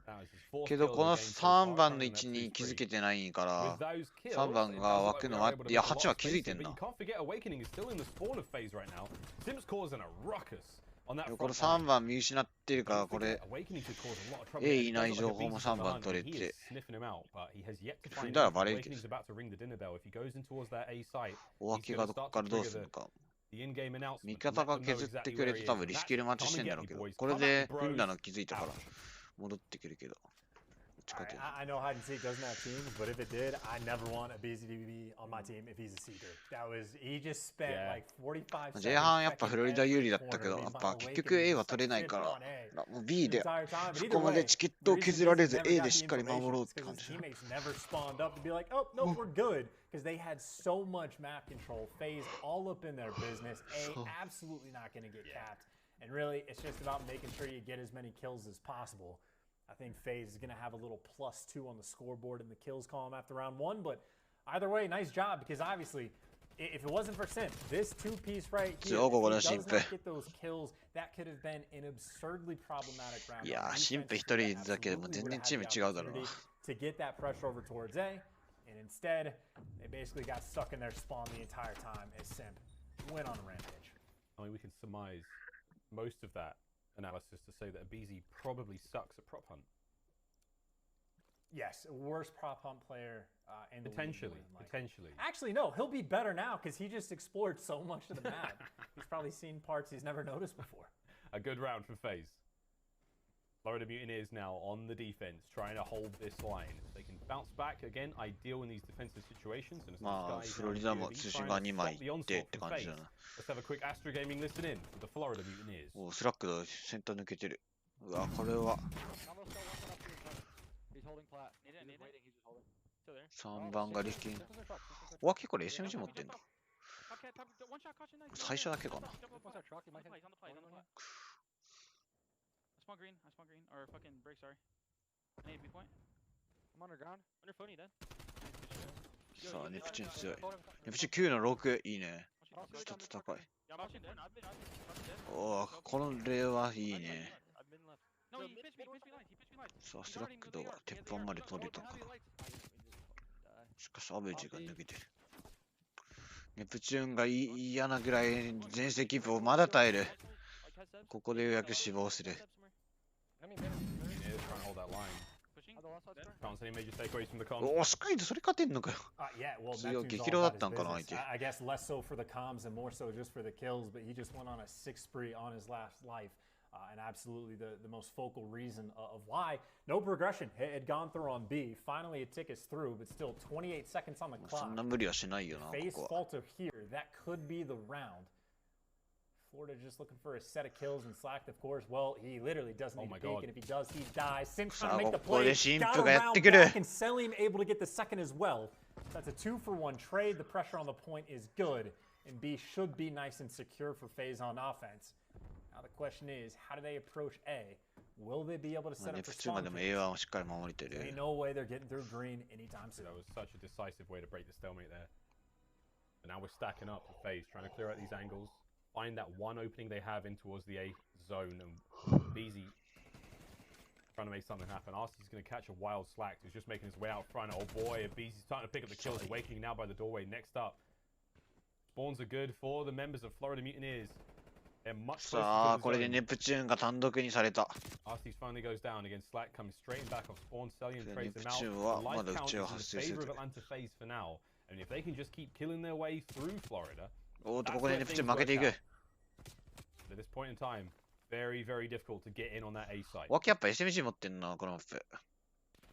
B: That was his fourth
C: けど
B: kill of
C: この
B: the game so far,
C: 3番の位
B: turning that
C: 置に
B: to
C: 気づ
B: 3.
C: けてないか
B: With
C: ら
B: those kills,
C: 3番
B: it
C: が
B: sounds
C: 湧
B: like
C: く
B: we
C: の
B: were
C: は
B: able to
C: いや
B: get a
C: 8
B: lot
C: は
B: of
C: 気づいて
B: space,
C: ん
B: but
C: だ
B: you can't forget Awakening is still in the spawn of FaZe right now. Simps causing a ruckus on that
C: これ
B: front
C: 3
B: line.
C: 番見失ってるから
B: Don't
C: これ
B: forget, Awakening could cause a lot of trouble.
C: A
B: It
C: いない
B: does
C: 情
B: look
C: 報
B: like
C: も
B: Beezy's
C: 3番
B: behind,
C: 取れ
B: and he
C: て
B: is sniffing him out, but he has yet to
C: 踏
B: find
C: んだら
B: him.
C: バレるけど
B: Awakening's about to ring the dinner bell. If he goes in towards that A site,
C: お脇がどこからどうするのか
B: the in-game announcement.
C: 味方が
B: Let them know
C: 削って
B: exactly
C: くれ
B: where
C: て
B: he
C: 多
B: is.
C: 分リスキル待ちしてんだろうけど
B: Come and get me, boys.
C: これ
B: Come
C: で
B: at me,
C: 踏んだ
B: bros.
C: の気づいたから戻ってくるけどどっちかっていうと
A: I know hide and seek doesn't have teams, but if it did, I never want a BZDB on my team if he's a seeker. That was he just spent
B: Yeah.
A: like 45 seconds.
C: 前半やっぱ
A: checking
C: フロリダ有利だった
A: every
C: けど
A: corner.
C: やっ
A: Meanwhile,
C: ぱ結
A: Awakening
C: 局 A は
A: just
C: 取れ
A: like
C: ないか
A: sitting
C: ら
A: on A
C: もう B で
A: the entire time. But
C: そ
A: either
C: こまで
A: way,
C: チケッ
A: the
C: トを
A: reason
C: 削られ
A: Beezy
C: ず
A: never
C: A
A: got
C: で
A: the
C: しっかり守
A: information
C: ろう
A: is
C: って
A: because
C: 感
A: his
C: じ
A: teammates never spawned up to be like, oh no, we're good, because they had so much map control, FaZe all up in their business. A absolutely not going to get capped, and really, it's just about making sure you get as many kills as possible. I think FaZe is going to have a little +2 on the scoreboard in the kills column after round 1, but either way, nice job, because obviously, if it wasn't for Simp, this two-piece right here, if he does not get those kills, that could have been an absurdly problematic round.
C: いやー神父一人だけでも全然チーム違うだろうな
A: to get that pressure over towards A, and instead, they basically got stuck in their spawn the entire time as Simp went on a rampage.
B: I mean, we can surmise most of that analysis to say that Abizi probably sucks at prop hunt.
A: Yes, worst prop hunt player in the
B: Potentially,
A: league, like.
B: potentially.
A: Actually, no, he'll be better now because he just explored so much of the map. He's probably seen parts he's never noticed before.
B: A good round for FaZe. Florida Mutineers now on the defense, trying to hold this line. They can bounce back again, ideal in these defensive situations. And
C: フロリダも通信が2枚いってって感じだな。
B: Let's have a quick Astra Gaming listen in for the Florida Mutineers.
C: おスラックだ、先端抜けてる。うわ、これは。3番が力ん。うわ、結構 SMG 持ってんだ。最初だけかな。
G: Small green, or fucking break, sorry. I need a B point. I'm underground. Under phony, dead.
C: さあ、ネプチューン強い。ネプチューン9の6、いいね。スタッツ高い。おお、これはいいね。さあ、スラックドが鉄板まで取れたか。しかし、アベージが抜けてる。ネプチューンが嫌なぐらい前世キープをまだ耐える。ここでようやく死亡する。お、スカイでそれ勝てんのかよ。強い激励だったんかな、相手。
A: I guess less so for the comms and more so just for the kills, but he just went on a 6 spree on his last life. And absolutely the most focal reason of why no progression had gone through on B. Finally, a tick is through, but still 28 seconds on the clock.
C: そんな無理はしないよな、
A: Face
C: ここは。
A: falter here. That could be the round. Florida just looking for a set of kills and slacked, of course. Well, he literally doesn't need to peek, and if he does, he dies. Sim's trying to make the play. Got around back, and Selim able to get the second as well. That's a 2-for-1 trade. The pressure on the point is good, and B should be nice and secure for FaZe on offense. Now the question is, how do they approach A? Will they be able to set up for spawn kills? Ain't no way they're getting through green anytime soon.
B: That was such a decisive way to break the stalemate there. But now we're stacking up for FaZe, trying to clear out these angles. Find that one opening they have in towards the A zone, and Beezy trying to make something happen. Arcee's going to catch a wild Slack, who's just making his way out front. Oh boy, Beezy's starting to pick up the kills, awakening now by the doorway. Next up, spawns are good for the members of Florida Mutineers. They're much closer to the zone.
C: これでネプチューンが単独にされた。
B: Arcee's finally goes down against Slack, coming straight back off spawn. Cellian trades him out. The life count is in favor of Atlanta FaZe for now. And if they can just keep killing their way through Florida,
C: おっと、ここでネプチューン負けていく。
B: At this point in time, very, very difficult to get in on that A site.
C: 脇やっぱ SMG 持ってんな、このマップ。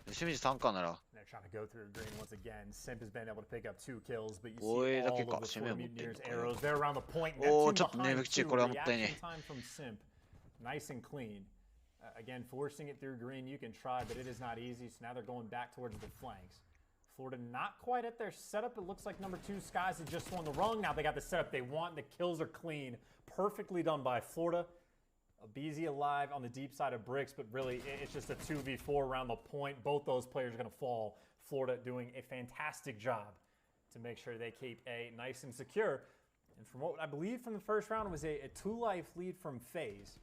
C: SMG3 かなら。
A: They're trying to go through green once again. Simp has been able to pick up 2 kills, but you see all of the Florida Mutineers arrows. They're around the point. Neptune behind 2. Reaction time from Simp. Nice and clean. Again, forcing it through green, you can try, but it is not easy. So now they're going back towards the flanks. Florida not quite at their setup. It looks like number 2 Skies had just won the rung. Now they got the setup they want. The kills are clean. Perfectly done by Florida. Beezy alive on the deep side of bricks, but really it's just a 2v4 around the point. Both those players are going to fall. Florida doing a fantastic job to make sure they keep A nice and secure. And from what I believe from the first round was a 2-life lead from FaZe.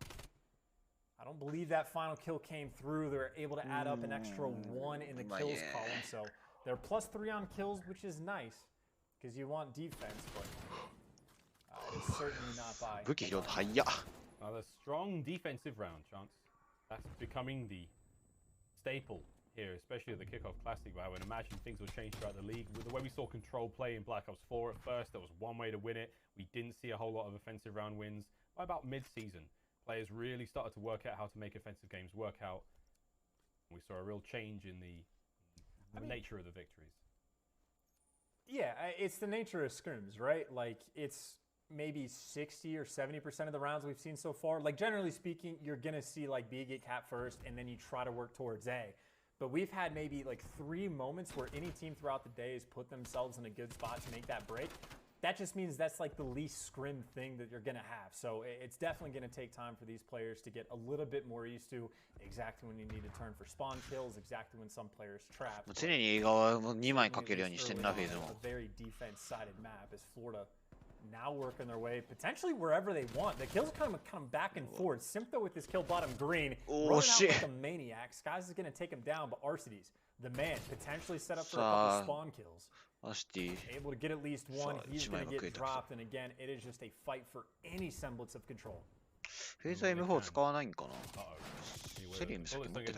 A: I don't believe that final kill came through. They were able to add up an extra 1 in the kills column. So they're +3 on kills, which is nice because you want defense, but it's certainly not by.
B: Another strong defensive round, Chance. That's becoming the staple here, especially at the Kickoff Classic. But I would imagine things will change throughout the league. With the way we saw Control play in Black Ops 4 at first, there was one way to win it. We didn't see a whole lot of offensive round wins. By about mid-season, players really started to work out how to make offensive games work out. We saw a real change in the nature of the victories.
A: Yeah, it's the nature of scrims, right? Like, it's maybe 60 or 70% of the rounds we've seen so far. Like, generally speaking, you're going to see, like, B get cap first, and then you try to work towards A. But we've had maybe, like, 3 moments where any team throughout the day has put themselves in a good spot to make that break. That just means that's, like, the least scrim thing that you're going to have. So it's definitely going to take time for these players to get a little bit more used to exactly when you need to turn for spawn kills, exactly when some players trap.
C: 常に映画は2枚かけるようにしてんな、フェイズも。
A: A very defense-sided map as Florida now working their way potentially wherever they want. The kills kind of back and forth. Simp though with his kill bottom green, running out like a maniac. Skies is going to take him down, but Arcee's the man potentially set up for a couple spawn kills. Able to get at least 1. He's going to get dropped, and again, it is just a fight for any semblance of control.
C: フェイズは M4 使わないんかな。
B: セリム先持ってたっけ。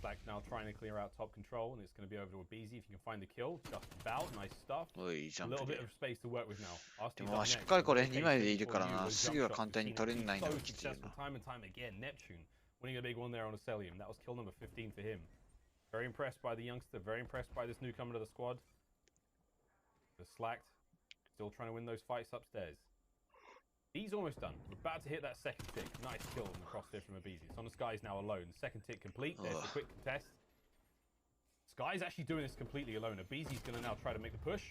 B: Slack now trying to clear out top control, and it's going to be over to Abizi if you can find the kill. Just about. Nice stuff. A little bit of space to work with now.
C: でもしっかりこれ2枚でいるからな、すぐは簡単に取れないのがきついな。
B: Time and time again, Neptune winning a big one there on Acelium. That was kill number 15 for him. Very impressed by the youngster, very impressed by this newcomer to the squad. The Slacked, still trying to win those fights upstairs. He's almost done. We're about to hit that second tick. Nice kill on the crosshair from Abizi. It's on the Skies now alone. Second tick complete. There's the quick contest. Sky's actually doing this completely alone. Abizi's going to now try to make the push.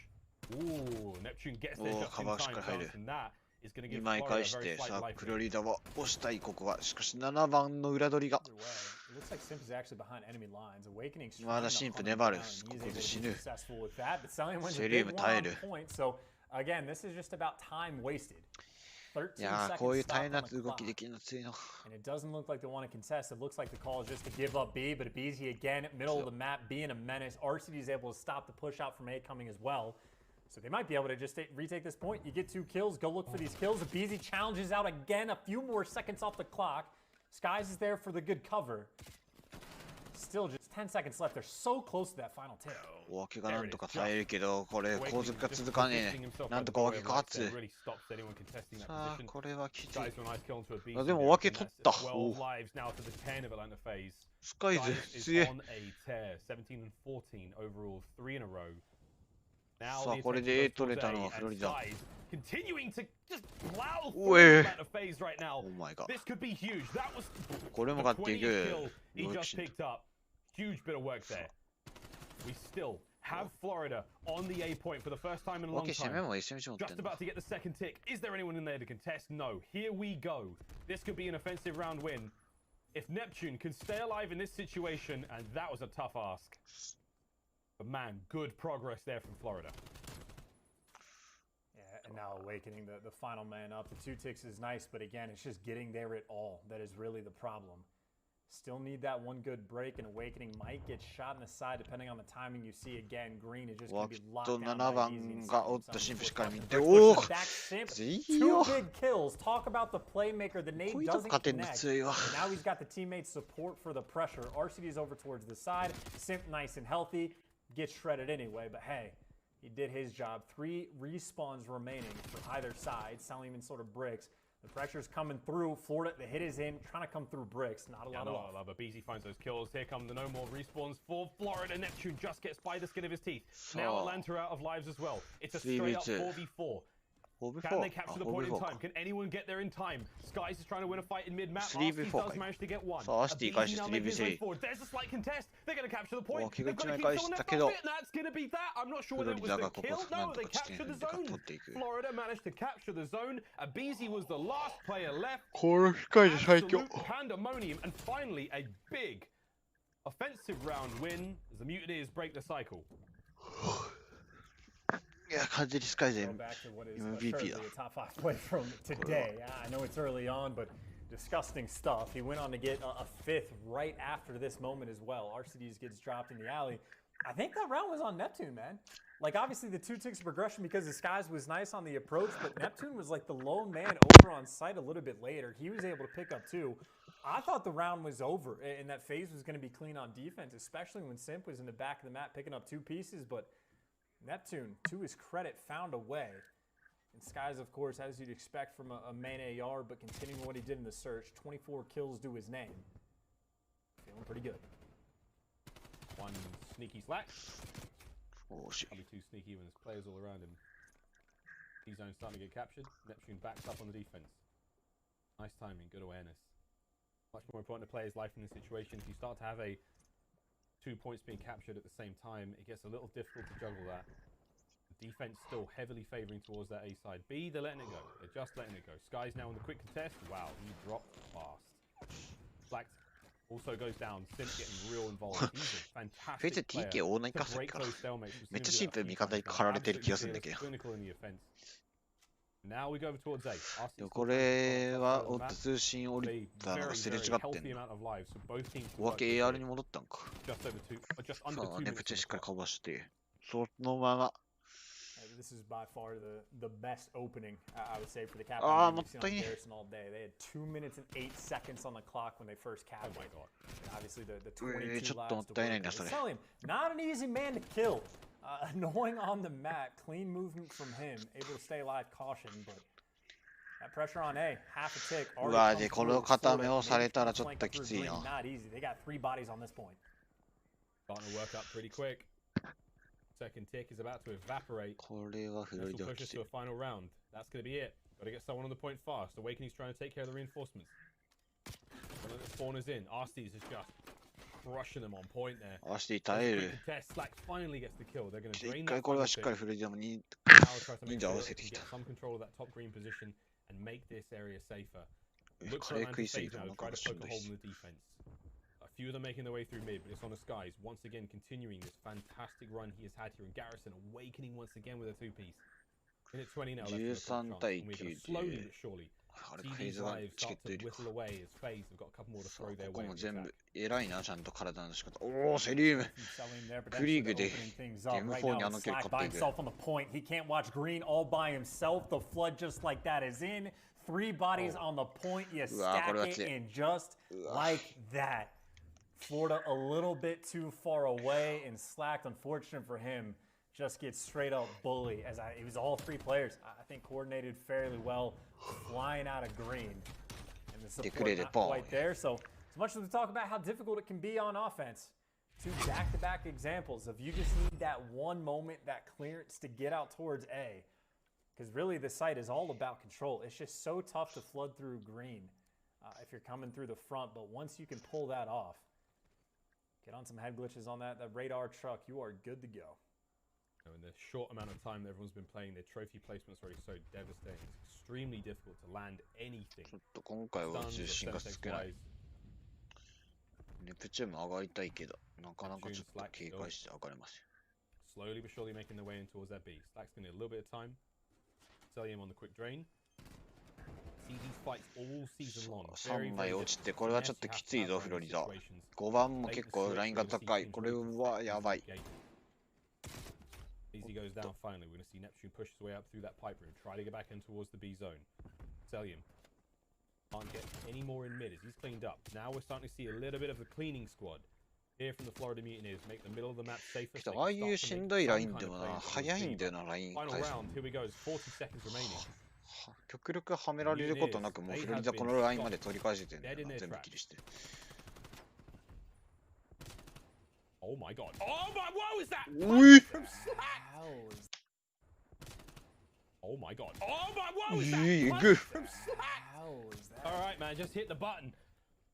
B: Ooh, Neptune gets there just in time. And that is going to give Florida a very slight life.
C: フロリダは押したいここは。しかし7番の裏取りが。まだシンプ粘る。ここで死ぬ。セリウム耐える。
A: Again, this is just about time wasted.
C: いやー、こういう大変な動きできるの強いの。
A: And it doesn't look like they want to contest. It looks like the call is just to give up B, but Abizi again, middle of the map, being a menace. RCD is able to stop the push out from A coming as well. So they might be able to just retake this point. You get 2 kills, go look for these kills. Abizi challenges out again, a few more seconds off the clock. Skies is there for the good cover. Still just 10 seconds left. They're so close to that final tip.
C: 大怪我なんとか耐えるけど、これ後続が続かねえ。なんとか大怪我勝つ。さあ、これはきつい。あ、でも大怪取った。スカイズ強い。さあ、これで A 取れたのはフロリダ。おえ。Oh my god。これも勝っていく。
B: Huge bit of work there. We still have Florida on the A point for the first time in a long time. Just about to get the second tick. Is there anyone in there to contest? No. Here we go. This could be an offensive round win. If Neptune can stay alive in this situation, and that was a tough ask. But man, good progress there from Florida.
A: Yeah, and now Awakening, the final man up. The 2 ticks is nice, but again, it's just getting there at all. That is really the problem. Still need that one good break, and Awakening might get shot in the side depending on the timing you see. Again, Green is just going to be locked down.
C: 7番がおっとシンプしっかり見て、
A: おお 2 big kills. Talk about the playmaker. The nade doesn't connect. Now he's got the teammate support for the pressure. RCD is over towards the side. Simp nice and healthy. Gets shredded anyway, but hey, he did his job. 3 respawns remaining for either side. Salim sort of bricks. The pressure's coming through. Florida, the hit is in, trying to come through bricks. Not a lot of love.
B: Abizi finds those kills. Here come the no more respawns for Florida. Neptune just gets by the skin of his teeth. Now Atlanta out of lives as well. It's a straight up 4v4. Can they capture the point in time? Can anyone get there in time? Skies is trying to win a fight in mid-map. Asti does manage to get one. Abizi now making his way forward. There's a slight contest. They're going to capture the point. They've got to keep someone left off it, and that's going to be that. I'm not sure whether it was the kill. No, they captured the zone. Florida managed to capture the zone. Abizi was the last player left. Absolute pandemonium. And finally, a big offensive round win as the Mutineers break the cycle.
C: いや、完全にスカイゼン MVP だ。
A: I know it's early on, but disgusting stuff. He went on to get a 5th right after this moment as well. RCDs gets dropped in the alley. I think that round was on Neptune, man. Like, obviously, the 2 ticks progression because the Skies was nice on the approach, but Neptune was like the lone man over on site a little bit later. He was able to pick up 2. I thought the round was over and that FaZe was going to be clean on defense, especially when Simp was in the back of the map picking up 2 pieces, but Neptune, to his credit, found a way. And Skies, of course, as you'd expect from a main AR, but continuing what he did in the search, 24 kills to his name. Feeling pretty good.
B: One sneaky Slack.
C: Oh, shit.
B: Probably too sneaky when there's players all around him. T-zone starting to get captured. Neptune backs up on the defense. Nice timing, good awareness. Much more important to players' life in this situation. If you start to have 2 points being captured at the same time, it gets a little difficult to juggle that. The defense still heavily favoring towards that A side. B, they're letting it go. They're just letting it go. Sky's now in the quick contest. Wow, he dropped fast. Slacked also goes down. Simp getting real involved. He's a fantastic player to break those stalemates.
C: めっちゃシンプル味方に狩られてる気がするんだけど。
B: Now we go over towards A.
C: これはオッド通信降りたのがすれ違ってんの。お分け AR に戻ったんか。さあ、ネプチェしっかりかばして、そのまま
A: this is by far the best opening, I would say, for the Captain we've seen on Garrison all day. They had 2 minutes and 8 seconds on the clock when they first capped.
B: Oh my god.
A: And obviously, the 22 lives to work. Tell him, not an easy man to kill. Annoying on the mat, clean movement from him, able to stay alive, caution, but that pressure on A, half a tick.
C: うわ、で、この固めをされたらちょっときついな。
A: Not easy. They got 3 bodies on this point.
B: Starting to work up pretty quick. Second tick is about to evaporate.
C: これはフロリダ
B: push us to a final round. That's going to be it. Got to get someone on the point fast. Awakening's trying to take care of the reinforcements. One of the spawners in. Arstees is just crushing them on point there.
C: アーシティ耐える。
B: Slack finally gets the kill. They're going to
C: 一
B: drain
C: 回
B: that
C: これは
B: final
C: しっかり
B: tick.
C: フロリダも忍
B: Now try to make
C: 者合
B: sure
C: わ
B: they
C: せて
B: can
C: き
B: get
C: た。
B: some control of that top green position and make this area safer. Look
C: カ
B: for
C: レ
B: a
C: ー
B: man
C: 食
B: to
C: いすぎ
B: save
C: た
B: now.
C: の
B: Try
C: か
B: to
C: しん
B: poke
C: ど
B: the
C: い
B: hole
C: し。
B: in the defense. A few of them making their way through mid, but it's on the skies. Once again, continuing this fantastic run he has had here in Garrison. Awakening once again with a 2-piece. Minute 20 now left.
C: 13対9
B: Slowly but surely.
C: あれ、フェー
B: CD's
C: ズが
B: lives
C: チケ
B: start
C: ットい
B: to
C: る
B: whistle away as FaZe have got a couple more to
C: そう
B: throw their
C: ここ
B: way.
C: も
B: with
C: 全
B: that.
C: 部偉いな、ちゃんと体の仕方。おお、セリウム。 クリーグでゲーム4にあのキル
A: Slack
C: 勝
A: by
C: っていく。
A: himself on the point. He can't watch green all by himself. The flood just like that is in. 3 bodies on the point. You stack it and just like that. Florida a little bit too far away, and Slack, unfortunate for him, just gets straight up bully. It was all 3 players, I think, coordinated fairly well, flying out of green. And the support not quite there. So as much as we talk about how difficult it can be on offense, 2 back-to-back examples of you just need that one moment, that clearance to get out towards A. Because really the site is all about control. It's just so tough to flood through green if you're coming through the front. But once you can pull that off, get on some head glitches on that radar truck, you are good to go.
B: In the short amount of time that everyone's been playing, their trophy placements are already so devastating. It's extremely difficult to land anything.
C: ちょっと今回は重心が少ない。ネプチューンも上がりたいけど、なかなかちょっと警戒して上がれません。
B: Slowly but surely making their way in towards that B. Slack's going to need a little bit of time. Celium on the quick drain. See these fights all season long.
C: 3枚落ちて、これはちょっときついぞ、フロリダ。5番も結構ラインが高い。これはやばい。
B: Easy goes down finally. We're going to see Neptune push his way up through that pipe room. Try to get back in towards the B zone. Celium can't get any more in mid as he's cleaned up. Now we're starting to see a little bit of the cleaning squad here from the Florida Mutineers. Make the middle of the map safer.
C: ああいうしんどいラインでもな、早いんだよな、ライン
B: Final
C: 返す
B: round. Here we go. 40 seconds remaining.
C: 極力はめられることなく、もうフロリダこのラインまで取り返してんだよな、全部切りして。
B: Oh my god. Oh my, what was that?
C: うい
B: Oh my god. Oh my, what was that?
C: Good.
B: From Slack? Alright, man, just hit the button.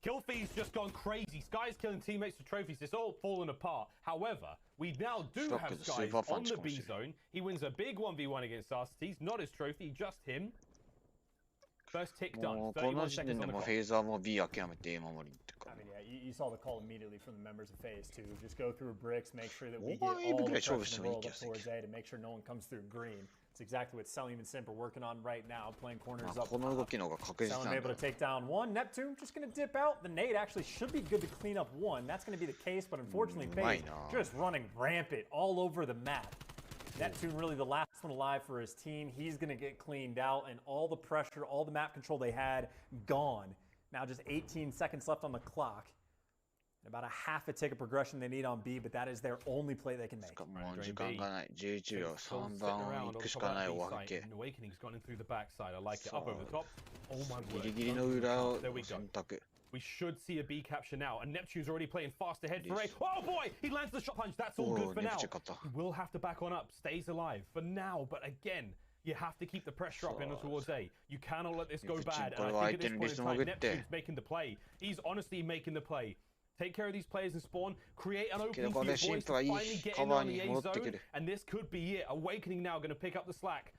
B: Kill feed's just gone crazy. Sky's killing teammates for trophies. It's all falling apart. However, we now do have Sky on the B zone. He wins a big 1v1 against us. He's not his trophy, just him. First tick done.
C: もうこの時点でもうフェーザーも B 諦めて A 守りってか。
A: I mean, yeah, you saw the call immediately from the members of Phase 2. Just go through bricks, make sure that we get all the pressure in the world up towards A to make sure no one comes through green. It's exactly what Celium and Simp are working on right now, playing corners up.
C: この動きの方が確実なんだ。
A: Celium able to take down 1. Neptune just going to dip out. The nade actually should be good to clean up 1. That's going to be the case, but unfortunately, Phase just running rampant all over the map. Neptune really the last one alive for his team. He's going to get cleaned out, and all the pressure, all the map control they had, gone. Now just 18 seconds left on the clock. About a half a tick of progression they need on B, but that is their only play they can make.
C: もう時間がない。11秒、3番を行くしかないおわけ。
B: Awakening's gone in through the backside. I like it. Up over the top. Oh my word.
C: ギリギリの裏を選択。
B: We should see a B capture now, and Neptune's already playing fast ahead for A. Oh boy, he lands the shot punch. That's all good for now. He will have to back on up, stays alive for now, but again, you have to keep the pressure up in towards A. You cannot let this go bad. And I think at this point in time, Neptune's making the play. He's honestly making the play. Take care of these players in spawn, create an opening for your boys to finally get in on the A zone, and this could be it. Awakening now going to pick up the slack.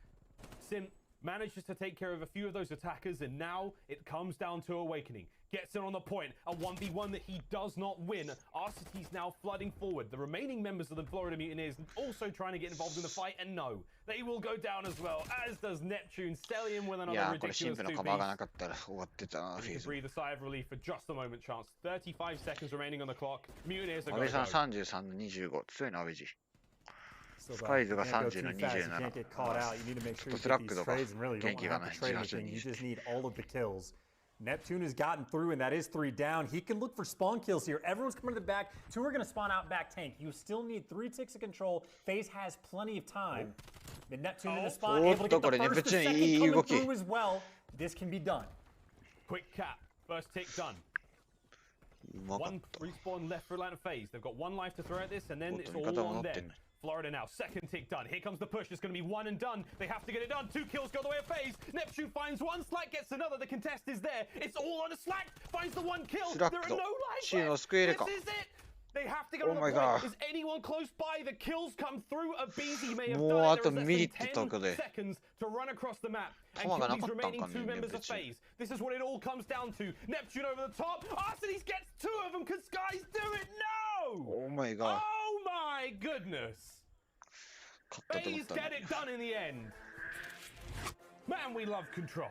B: Sim manages to take care of a few of those attackers, and now it comes down to Awakening. Gets in on the point, a 1v1 that he does not win. RCT's now flooding forward. The remaining members of the Florida Mutineers also trying to get involved in the fight, and no, they will go down as well, as does Neptune. Celium with another ridiculous 2-piece. You can breathe a sigh of relief for just a moment, Chance. 35 seconds remaining on the clock. Mutineers are going to go.
C: 33の25、強いな、アベジ。
A: Still
C: スカイズが
A: can't go
C: 30
A: too
C: の
A: fast. You
C: 27
A: can't get caught out. You need to make sure you
C: スラ
A: get
C: ック
A: these
C: とか
A: trades, and really you
C: 元
A: don't
C: 気が
A: have
C: ない
A: to trade
C: 18 に
A: anything. You
C: して
A: just need all of the kills. Neptune has gotten through, and that is 3 down. He can look for spawn kills here. Everyone's coming to the back. 2 are going to spawn out back tank. You still need 3 ticks of control. FaZe has plenty of time. The Neptune in the spawn, able to get the first, the second coming through as well. This can be done.
B: Quick cap. First tick done. One respawn left for Atlanta FaZe. They've got 1 life to throw at this, and then it's all on them. Florida now, second tick done. Here comes the push. It's going to be 1 and done. They have to get it done. 2 kills go the way of FaZe. Neptune finds 1. Slack gets another. The contest is there. It's all on a Slack. Finds the 1 kill. There are no lives left. This is it. They have to go to the point. Is anyone close by? The kills come through. A BZ may have done it. There is less than 10 seconds to run across the map and kill these remaining 2 members of FaZe. This is what it all comes down to. Neptune over the top. Arsenes gets 2 of them. Can Skies do it? No!
C: Oh my god.
B: Oh my goodness. FaZe get it done in the end. Man, we love control.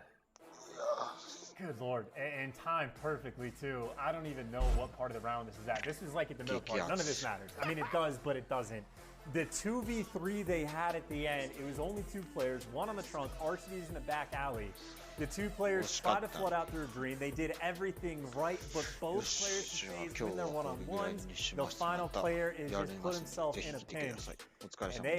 A: Good lord, and timed perfectly too. I don't even know what part of the round this is at. This is like at the middle part. None of this matters. I mean, it does, but it doesn't. The 2v3 they had at the end, it was only 2 players, 1 on the trunk, Arsenes in the back alley. The 2 players tried to flood out through a green. They did everything right, but both players win their one-on-ones. The final player is just put himself in a pinch. And they